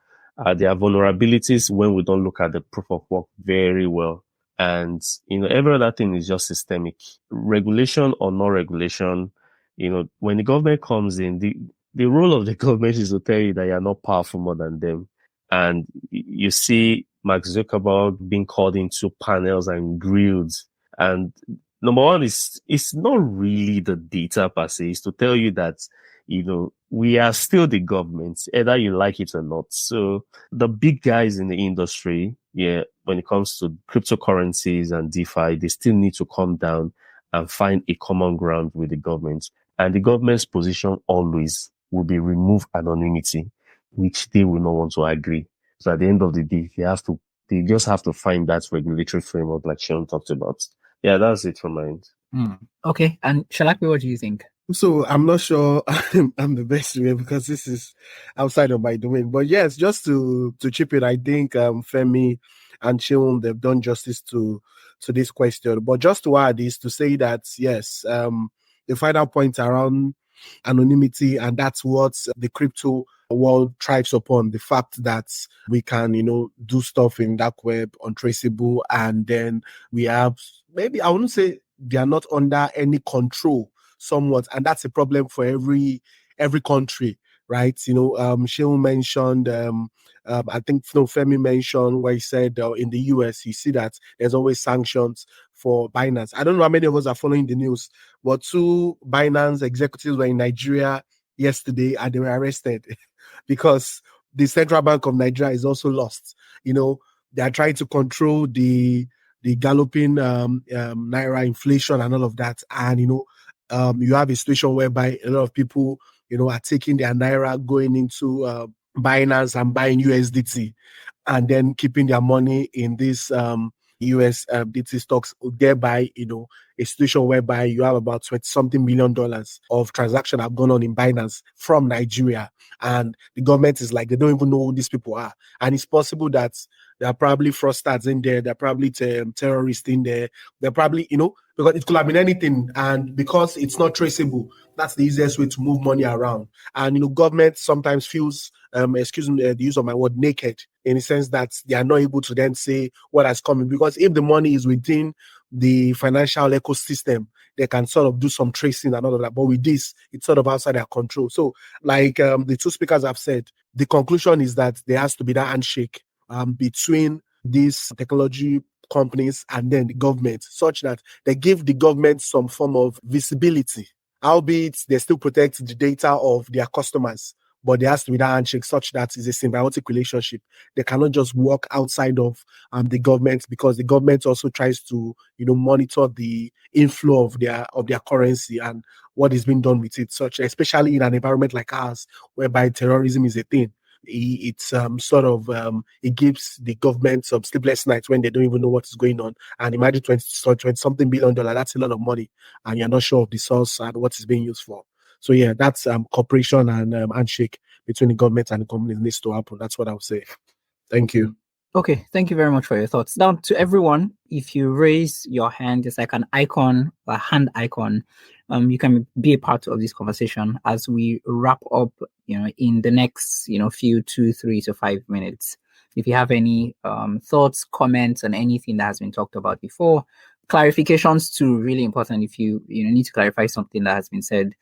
Speaker 1: There are vulnerabilities when we don't look at the proof of work very well. And, every other thing is just systemic. Regulation or no regulation, when the government comes in, the role of the government is to tell you that you're not powerful more than them. And you see Mark Zuckerberg being called into panels and grilled. And number one is, it's not really the data per se. It's to tell you that, we are still the government, either you like it or not. So the big guys in the industry, when it comes to cryptocurrencies and DeFi, they still need to come down and find a common ground with the government. And the government's position always will be remove anonymity, which they will not want to agree. So at the end of the day, they just have to find that regulatory framework like Seun talked about. Yeah, that's it from my end.
Speaker 3: Okay. And Sholape, what do you think?
Speaker 5: So I'm not sure I'm the best way because this is outside of my domain. But yes, just to chip in, I think Femi and Seun, they've done justice to this question. But just to add is to say that yes, the final point around anonymity, and that's what the crypto world thrives upon, the fact that we can, do stuff in dark web, untraceable, and then we have, maybe I wouldn't say they are not under any control somewhat, and that's a problem for every country, right? Seun mentioned, I think Femi mentioned where he said in the US, you see that there's always sanctions for Binance. I don't know how many of us are following the news, but 2 Binance executives were in Nigeria yesterday and they were arrested because the Central Bank of Nigeria is also lost. They are trying to control the galloping naira inflation and all of that, and you have a situation whereby a lot of people, are taking their naira, going into Binance and buying USDT, and then keeping their money in this USDT stocks, thereby, a situation whereby you have about $20-something million of transaction have gone on in Binance from Nigeria. And the government is like, they don't even know who these people are. And it's possible that there are probably fraudsters in there, there are probably terrorists in there, they're probably, because it could have been anything. And because it's not traceable, that's the easiest way to move money around. And, government sometimes feels, excuse me, the use of my word, naked, in the sense that they are not able to then say what has come in. Because if the money is within the financial ecosystem, they can sort of do some tracing and all of that. But with this, it's sort of outside their control. So like the 2 speakers have said, the conclusion is that there has to be that handshake between these technology companies and then the government, such that they give the government some form of visibility, albeit they still protect the data of their customers. But there has to be that handshake such that it's a symbiotic relationship. They cannot just walk outside of the government, because the government also tries to, monitor the inflow of their currency and what is being done with it, such especially in an environment like ours, whereby terrorism is a thing. It's it gives the government some sleepless nights when they don't even know what is going on. And imagine 20-something billion dollars, that's a lot of money, and you're not sure of the source and what it's being used for. So yeah, that's cooperation and handshake between the government and the companies needs to happen. That's what I would say. Thank you.
Speaker 3: Okay, thank you very much for your thoughts. Now, to everyone, if you raise your hand, it's like an icon, a hand icon. You can be a part of this conversation as we wrap up, in the next, few 2, 3 to 5 minutes. If you have any thoughts, comments on anything that has been talked about before, clarifications too, really important. If you need to clarify something that has been said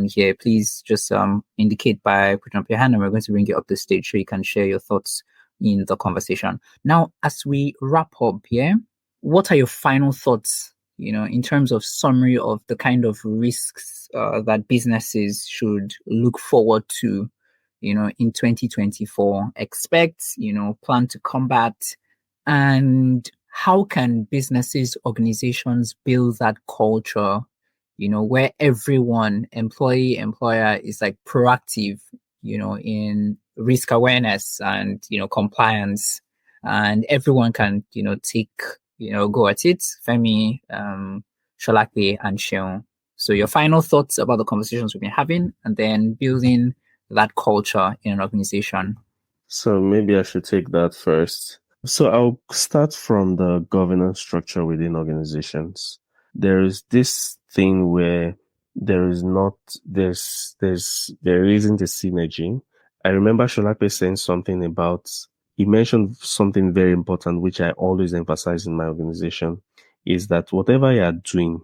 Speaker 3: here, please just indicate by putting up your hand, and we're going to bring you up the stage so you can share your thoughts in the conversation. Now, as we wrap up here, what are your final thoughts, in terms of summary of the kind of risks that businesses should look forward to, in 2024, expect, plan to combat, and how can businesses, organizations build that culture, where everyone, employee, employer, is like proactive, in risk awareness and, compliance, and everyone can, take, go at it. Femi, Sholape, and Seun. So your final thoughts about the conversations we've been having, and then building that culture in an organization.
Speaker 1: So maybe I should take that first. So I'll start from the governance structure within organizations. There is this thing where there isn't a synergy. I remember Sholape saying something about, he mentioned something very important, which I always emphasize in my organization, is that whatever you are doing,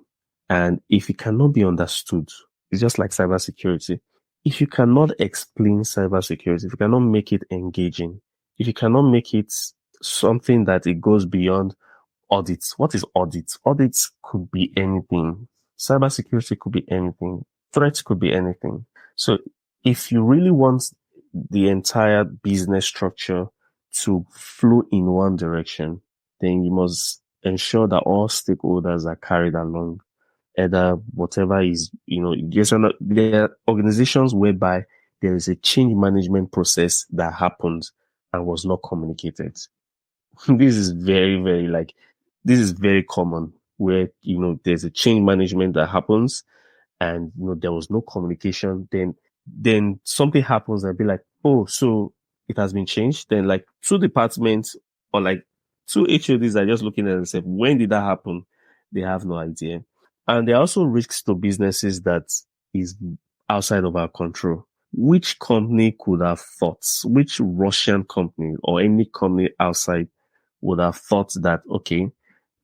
Speaker 1: and if it cannot be understood, it's just like cybersecurity. If you cannot explain cybersecurity, if you cannot make it engaging, if you cannot make it something that it goes beyond audits. What is audits? Audits could be anything. Cybersecurity could be anything. Threats could be anything. So if you really want the entire business structure to flow in one direction, then you must ensure that all stakeholders are carried along. Either whatever is, there are organizations whereby there is a change management process that happens and was not communicated. This is very, very this is very common where, there's a change management that happens and, there was no communication. Then something happens and be like, oh, so it has been changed. Then like two departments or like two HODs are just looking at it and say, when did that happen? They have no idea. And there are also risks to businesses that is outside of our control. Which company could have thought, which Russian company or any company outside would have thought that, okay,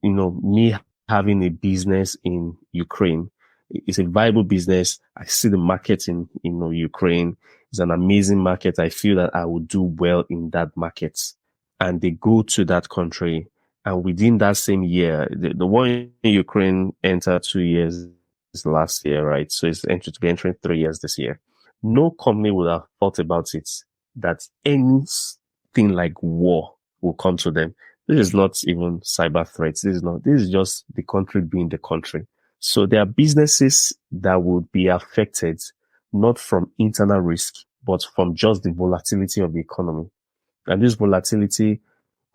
Speaker 1: me having a business in Ukraine is a viable business. I see the market in, Ukraine is an amazing market. I feel that I would do well in that market. And they go to that country. And within that same year, the one in Ukraine entered 2 years last year, right? So it's to be entering 3 years this year. No company would have thought about it that anything like war will come to them. This is not even cyber threats. This is just the country being the country. So there are businesses that would be affected not from internal risk, but from just the volatility of the economy. And this volatility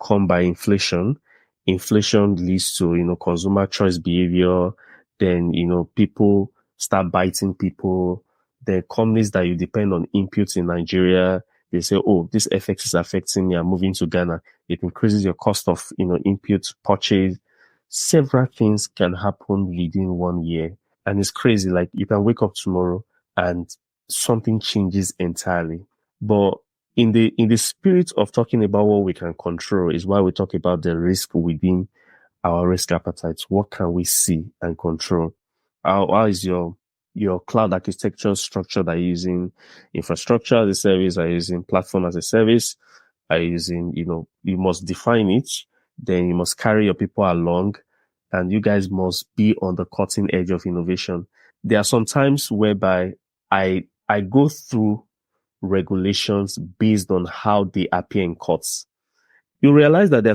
Speaker 1: come by inflation. Inflation leads to, consumer choice behavior. Then, people start biting people. The companies that you depend on inputs in Nigeria, they say, oh, this FX is affecting me. I'm moving to Ghana. It increases your cost of, input purchase. Several things can happen within 1 year. And it's crazy. Like you can wake up tomorrow and something changes entirely. But in the spirit of talking about what we can control is why we talk about the risk within our risk appetites. What can we see and control? How is your cloud architecture structure that you're using? Infrastructure as a service, are you using platform as a service? Are you using, you must define it. Then you must carry your people along and you guys must be on the cutting edge of innovation. There are some times whereby I go through regulations based on how they appear in courts. You realize that there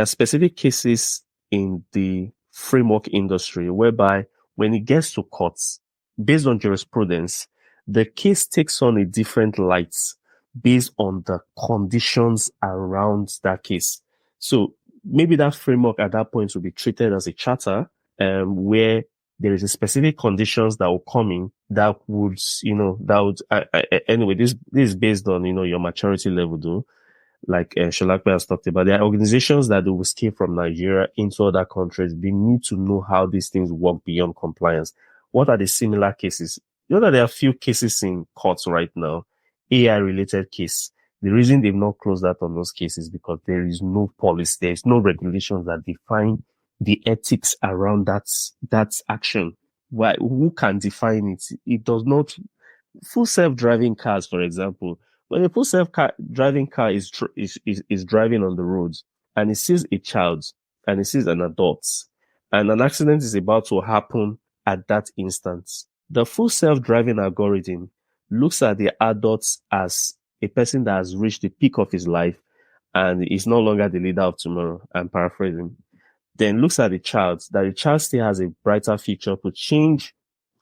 Speaker 1: are specific cases in the framework industry whereby when it gets to courts, based on jurisprudence, the case takes on a different light based on the conditions around that case. So maybe that framework at that point will be treated as a charter, where there is a specific conditions that will come in that would, anyway, this is based on, your maturity level though. Like Sholape has talked about, there are organizations that will scale from Nigeria into other countries. They need to know how these things work beyond compliance. What are the similar cases? You know that there are a few cases in courts right now, AI related case. The reason they've not closed that on those cases because there is no policy, there is no regulations that define the ethics around that action. Why? Who can define it? It does not. Full self-driving cars, for example, when a full self-driving car is driving on the roads and it sees a child and it sees an adult and an accident is about to happen at that instance, the full self-driving algorithm looks at the adults as a person that has reached the peak of his life and is no longer the leader of tomorrow. I'm paraphrasing. Then looks at the child, that the child still has a brighter future to change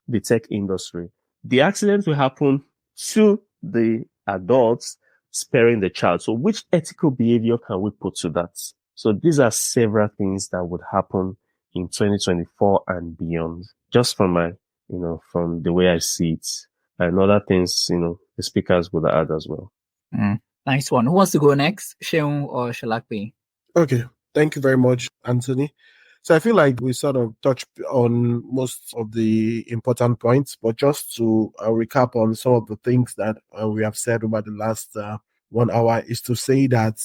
Speaker 1: the tech industry. The accident will happen to the adults, sparing the child. So which ethical behavior can we put to that? So these are several things that would happen in 2024 and beyond, just from my, from the way I see it, and other things, the speakers would add as well.
Speaker 3: Nice one. Who wants to go next? Seun or Sholape?
Speaker 5: Okay. Thank you very much, Anthony. So I feel like we sort of touched on most of the important points, but just to recap on some of the things that we have said over the last 1 hour is to say that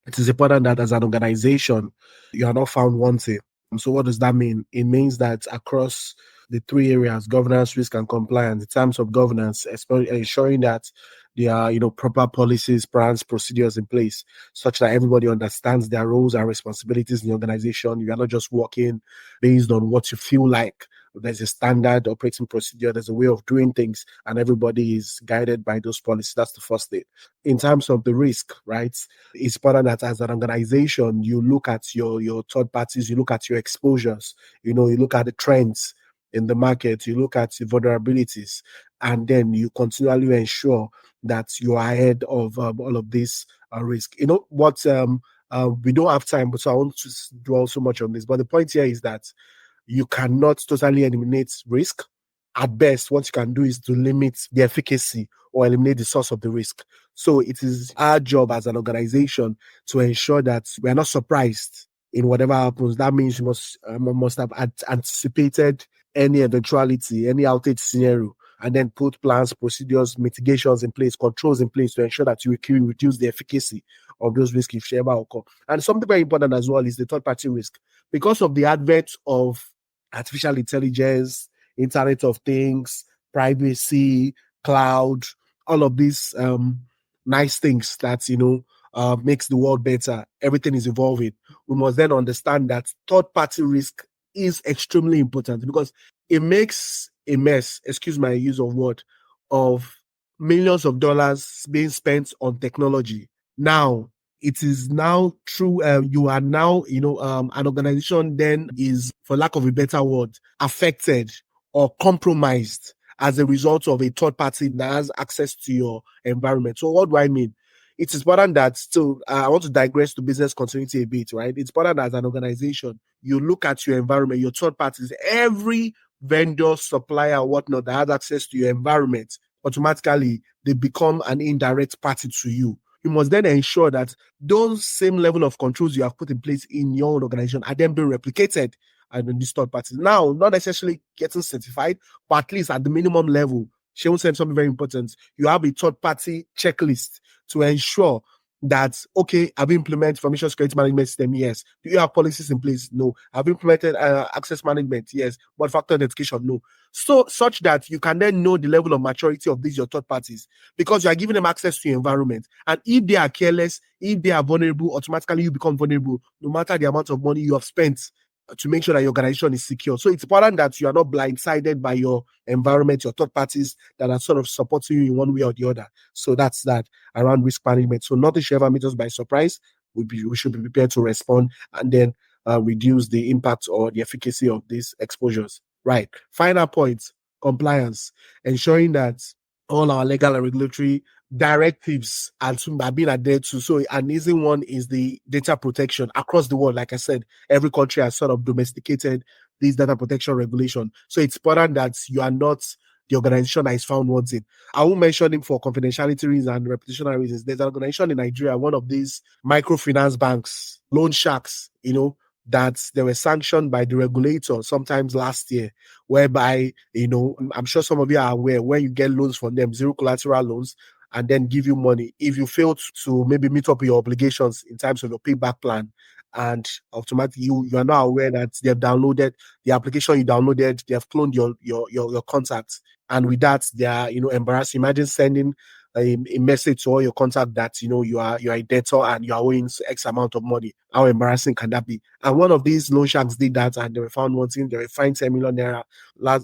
Speaker 5: it is important that as an organization, you are not found wanting. So what does that mean? It means that across the 3 areas, governance, risk, and compliance, in terms of governance, especially ensuring that there are, proper policies, plans, procedures in place, such that everybody understands their roles and responsibilities in the organization. You are not just working based on what you feel like. There's a standard operating procedure, there's a way of doing things, and everybody is guided by those policies. That's the first thing. In terms of the risk, right? It's important that as an organization, you look at your third parties, you look at your exposures, you look at the trends in the market, you look at the vulnerabilities, and then you continually ensure that you are ahead of all of this risk. We don't have time, but so I won't dwell so much on this. But the point here is that you cannot totally eliminate risk. At best, what you can do is to limit the efficacy or eliminate the source of the risk. So it is our job as an organization to ensure that we are not surprised in whatever happens. That means you must have anticipated any eventuality, any outage scenario, and then put plans, procedures, mitigations in place, controls in place to ensure that you can reduce the efficacy of those risks if they ever occur. And something very important as well is the third-party risk. Because of the advent of artificial intelligence, Internet of Things, privacy, cloud, all of these nice things that, makes the world better. Everything is evolving. We must then understand that third-party risk is extremely important because it makes a mess, excuse my use of word, of millions of dollars being spent on technology. Now, it is now true. You are now, an organization then is, for lack of a better word, affected or compromised as a result of a third party that has access to your environment. So what do I mean? It is important that I want to digress to business continuity a bit, right? It's important that as an organization, you look at your environment, your third parties, every vendor, supplier, whatnot that has access to your environment, automatically they become an indirect party to you. You must then ensure that those same level of controls you have put in place in your own organization are then being replicated and in these third parties. Now, not necessarily getting certified, but at least at the minimum level. Seun said something very important. You have a third party checklist to ensure that, okay, have you implemented information security management system? Yes. Do you have policies in place? No. Have you implemented access management? Yes. But factor identification? No. So such that you can then know the level of maturity of these your third parties because you are giving them access to your environment. And if they are careless, if they are vulnerable, automatically you become vulnerable, no matter the amount of money you have spent to make sure that your organization is secure. So it's important that you are not blindsided by your environment, your third parties that are sort of supporting you in one way or the other. So that's that around risk management. So nothing should ever meet us by surprise. We should be prepared to respond and then reduce the impact or the efficacy of these exposures. Right. Final point, compliance, ensuring that all our legal and regulatory directives are being adhered to. So an easy one is the data protection across the world. Like I said, every country has sort of domesticated this data protection regulation. So it's important that you are not the organization that is found wanting. I won't mention him for confidentiality reasons and reputational reasons. There's an organization in Nigeria, one of these microfinance banks, loan sharks, that they were sanctioned by the regulator sometimes last year, whereby, I'm sure some of you are aware, when you get loans from them, zero collateral loans, and then give you money, if you fail to maybe meet up with your obligations in terms of your payback plan, and automatically you are not aware that they have downloaded the application you downloaded, they have cloned your contacts, and with that they are embarrassed. Imagine sending a message to all your contact that you are a debtor and you are owing X amount of money. How embarrassing can that be? And one of these loan sharks did that, and they were found wanting. They were fined 10 million naira.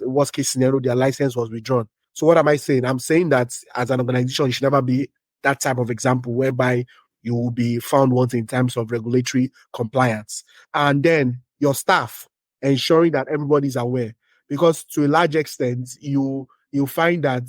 Speaker 5: Worst case scenario, their license was withdrawn. So what am I saying? I'm saying that as an organization, you should never be that type of example whereby you will be found wanting in terms of regulatory compliance. And then your staff, ensuring that everybody's aware. Because to a large extent, you find that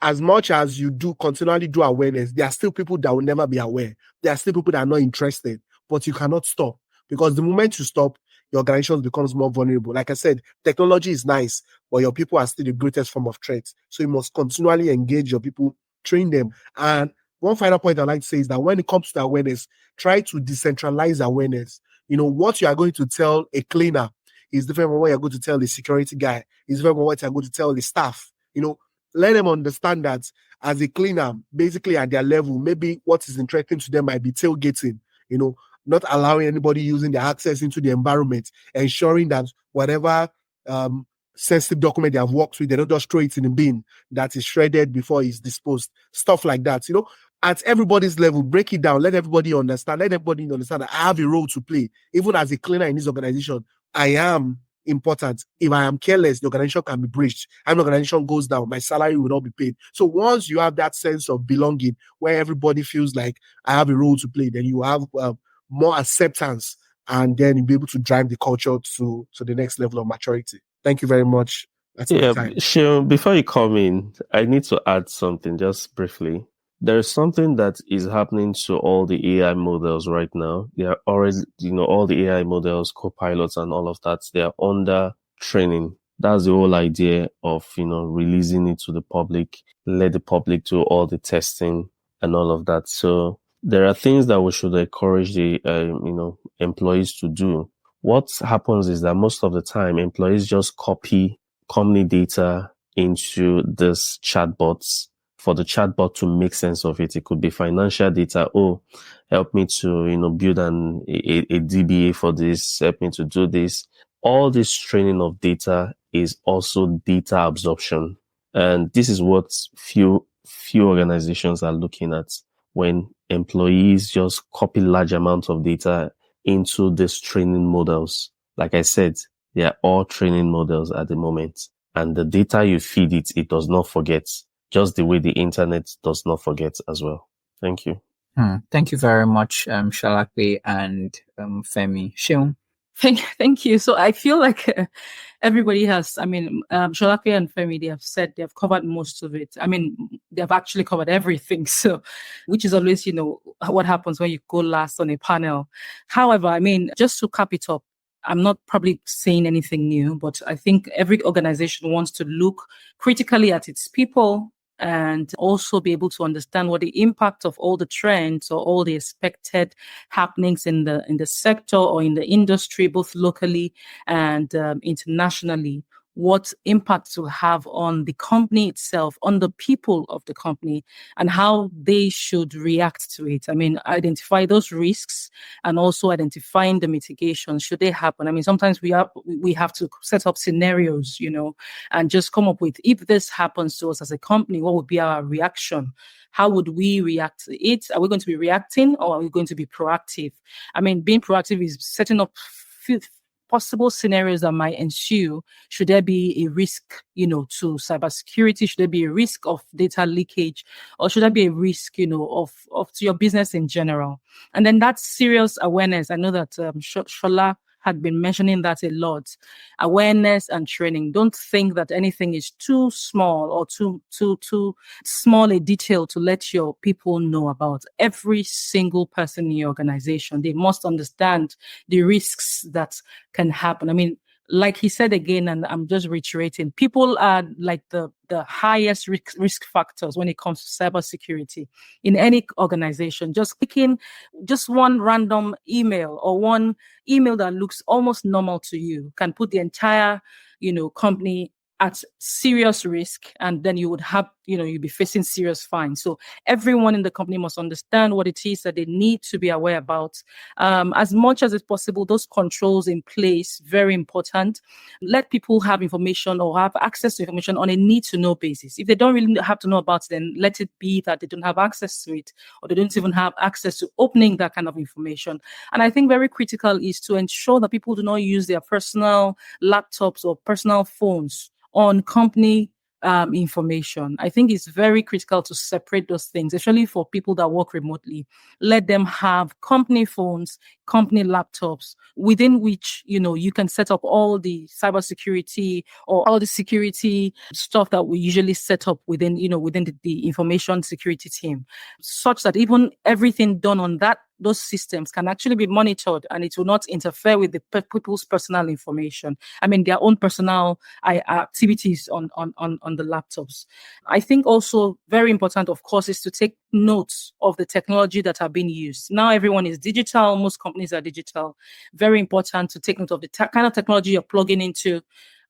Speaker 5: as much as you do continually do awareness, there are still people that will never be aware. There are still people that are not interested, but you cannot stop. Because the moment you stop, your organization becomes more vulnerable. Like I said, technology is nice, but your people are still the greatest form of threat. So you must continually engage your people, train them. And one final point I'd like to say is that when it comes to awareness, try to decentralize awareness. What you are going to tell a cleaner is different from what you're going to tell the security guy. It's different from what you're going to tell the staff. Let them understand that as a cleaner, basically at their level, maybe what is interesting to them might be tailgating, not allowing anybody using their access into the environment, ensuring that whatever sensitive document they have worked with, they don't just throw it in the bin that is shredded before it's disposed. Stuff like that. At everybody's level, break it down. Let everybody understand. Let everybody understand that I have a role to play. Even as a cleaner in this organization, I am important. If I am careless, the organization can be breached. And the organization goes down, my salary will not be paid. So once you have that sense of belonging, where everybody feels like I have a role to play, then you have more acceptance, and then you'll be able to drive the culture to the next level of maturity. Thank you very much. That's my time.
Speaker 1: Seun, before you come in, I need to add something just briefly. There is something that is happening to all the AI models right now. They are already, all the AI models, co-pilots and all of that, they are under training. That's the whole idea of, releasing it to the public, let the public do all the testing and all of that. So there are things that we should encourage the, employees to do. What happens is that most of the time, employees just copy company data into this chatbots for the chatbot to make sense of it. It could be financial data. Oh, help me to, build a DBA for this. Help me to do this. All this training of data is also data absorption. And this is what few organizations are looking at when employees just copy large amounts of data into these training models. Like I said, they are all training models at the moment. And the data you feed it, it does not forget, just the way the internet does not forget as well. Thank you.
Speaker 3: Thank you very much, Sholape and Femi. Seun?
Speaker 4: Thank you. So I feel like everybody has, Sholape and Femi, they have covered most of it. They have actually covered everything. So, which is always, what happens when you go last on a panel. However, just to cap it up, I'm not probably saying anything new, but I think every organization wants to look critically at its people and also be able to understand what the impact of all the trends or all the expected happenings in the sector or in the industry, both locally and internationally, what impact it will have on the company itself, on the people of the company, and how they should react to it. Identify those risks and also identifying the mitigation should they happen. Sometimes we have to set up scenarios, and just come up with, if this happens to us as a company, what would be our reaction? How would we react to it? Are we going to be reacting or are we going to be proactive? Being proactive is setting up possible scenarios that might ensue. Should there be a risk, to cybersecurity? Should there be a risk of data leakage? Or should there be a risk, of to your business in general? And then that's serious awareness. I know that Shola had been mentioning that a lot. Awareness and training. Don't think that anything is too small or too small a detail to let your people know about. Every single person in your organization, they must understand the risks that can happen. Like he said again, and I'm just reiterating, people are like the highest risk factors when it comes to cybersecurity in any organization. Just clicking just one random email or one email that looks almost normal to you can put the entire, company at serious risk, and then you would have, you'd be facing serious fines. So everyone in the company must understand what it is that they need to be aware about. As much as it's possible, those controls in place, very important. Let people have information or have access to information on a need-to-know basis. If they don't really have to know about it, then let it be that they don't have access to it, or they don't even have access to opening that kind of information. And I think very critical is to ensure that people do not use their personal laptops or personal phones on company information. I think it's very critical to separate those things, especially for people that work remotely. Let them have company phones, company laptops, within which, you can set up all the cybersecurity or all the security stuff that we usually set up within the information security team, such that even everything done on that those systems can actually be monitored and it will not interfere with the people's personal information. I mean, their own personal activities on the laptops. I think also very important, of course, is to take notes of the technology that are being used. Now everyone is digital. Most companies are digital. Very important to take note of the kind of technology you're plugging into.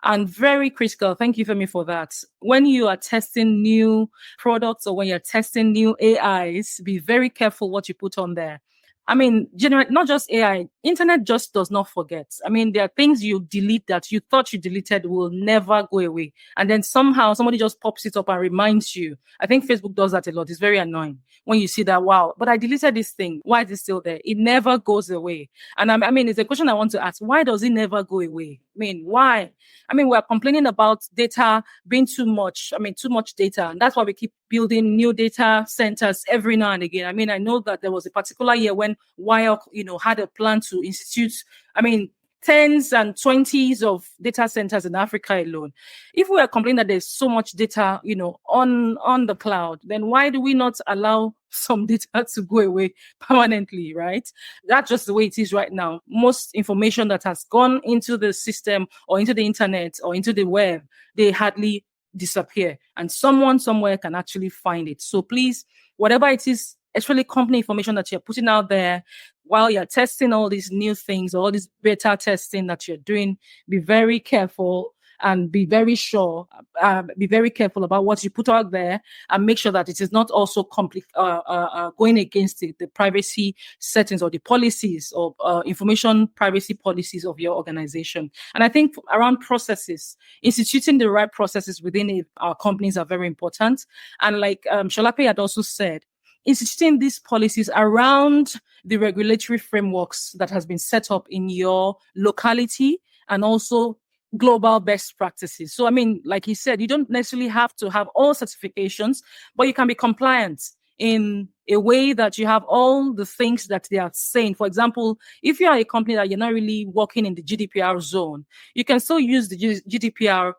Speaker 4: And very critical, thank you, Femi, for that. When you are testing new products or when you're testing new AIs, be very careful what you put on there. I mean, not just AI, internet just does not forget. I mean, there are things you delete that you thought you deleted will never go away. And then somehow somebody just pops it up and reminds you. I think Facebook does that a lot. It's very annoying when you see that, wow, but I deleted this thing. Why is it still there? It never goes away. And I mean, it's a question I want to ask. Why does it never go away? I mean, why? I mean, we're complaining about data being too much. I mean, too much data. And that's why we keep building new data centers every now and again. I mean, I know that there was a particular year when Wire, had a plan to institute, I mean, tens and 20s of data centers in Africa alone. If we are complaining that there's so much data, on the cloud, then why do we not allow some data to go away permanently, right? That's just the way it is right now. Most information that has gone into the system or into the internet or into the web, they hardly disappear. And someone somewhere can actually find it. So please, whatever it is, especially company information that you're putting out there while you're testing all these new things, all this beta testing that you're doing, be very careful and be very sure, be very careful about what you put out there and make sure that it is not also going against the privacy settings or the policies of information privacy policies of your organization. And I think around processes, instituting the right processes within our companies are very important. And like Sholape had also said, instituting these policies around the regulatory frameworks that has been set up in your locality and also global best practices. So, I mean, like he said, you don't necessarily have to have all certifications, but you can be compliant in a way that you have all the things that they are saying. For example, if you are a company that you're not really working in the GDPR zone, you can still use the GDPR,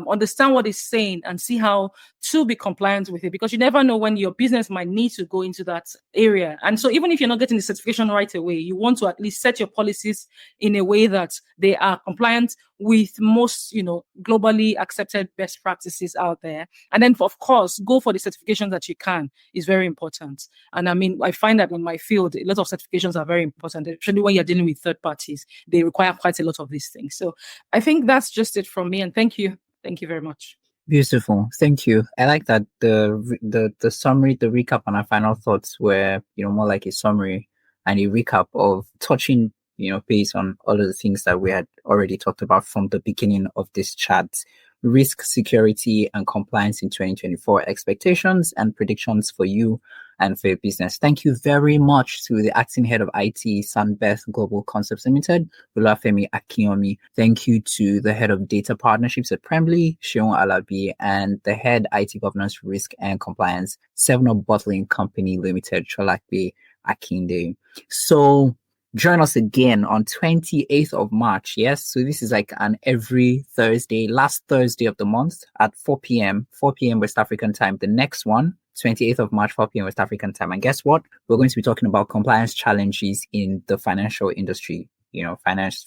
Speaker 4: understand what it's saying and see how to be compliant with it, because you never know when your business might need to go into that area. And so even if you're not getting the certification right away, you want to at least set your policies in a way that they are compliant with most, globally accepted best practices out there. And then, of course, go for the certifications that you can is very important. And I mean, I find that in my field, a lot of certifications are very important, especially when you're dealing with third parties. They require quite a lot of these things. So I think that's just it from me. And thank you. Thank you very much.
Speaker 3: Beautiful. Thank you. I like that the summary, the recap and our final thoughts were, more like a summary and a recap of touching, based on all of the things that we had already talked about from the beginning of this chat. Risk, security, and compliance in 2024, expectations and predictions for you and for your business. Thank you very much to the acting head of IT, Sunbeth Global Concepts Limited, Oluwafemi Akinyomi. Thank you to the head of data partnerships at Prembly, Seun Alabi, and the head IT governance, risk, and compliance, 7up Bottling Company Limited, Sholape Akinde. So join us again on 28th of March. Yes. So this is like an every Thursday, last Thursday of the month at 4 p.m. West African time. The next one, 28th of March, 4 p.m. West African time. And guess what? We're going to be talking about compliance challenges in the financial industry. Finance,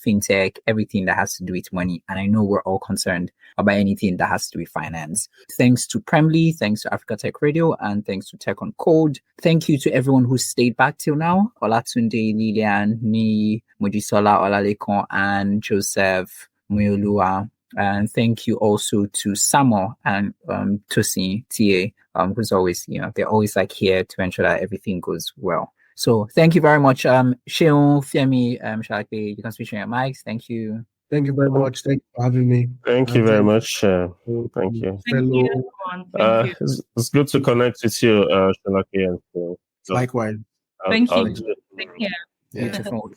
Speaker 3: fintech, everything that has to do with money. And I know we're all concerned about anything that has to do with finance. Thanks to Prembly, thanks to Africa Tech Radio, and thanks to Tech on Code. Thank you to everyone who stayed back till now. Olatunde, Lilian, Ni, Mojisola, Olalekon, and Joseph, Muyolua. And thank you also to Samo and Tosin, TA, who's always, they're always here to ensure that everything goes well. So thank you very much. Seun, Femi, Sholape, you can switch on your mics. Thank you.
Speaker 5: Thank you very much. Thank you for having me.
Speaker 1: Thank you very much. Thank you.
Speaker 4: Thank you, everyone. Thank you.
Speaker 1: It's good to connect with you, Sholape.
Speaker 5: Likewise.
Speaker 4: Thank you. Take care.
Speaker 5: Yeah.
Speaker 3: Beautiful.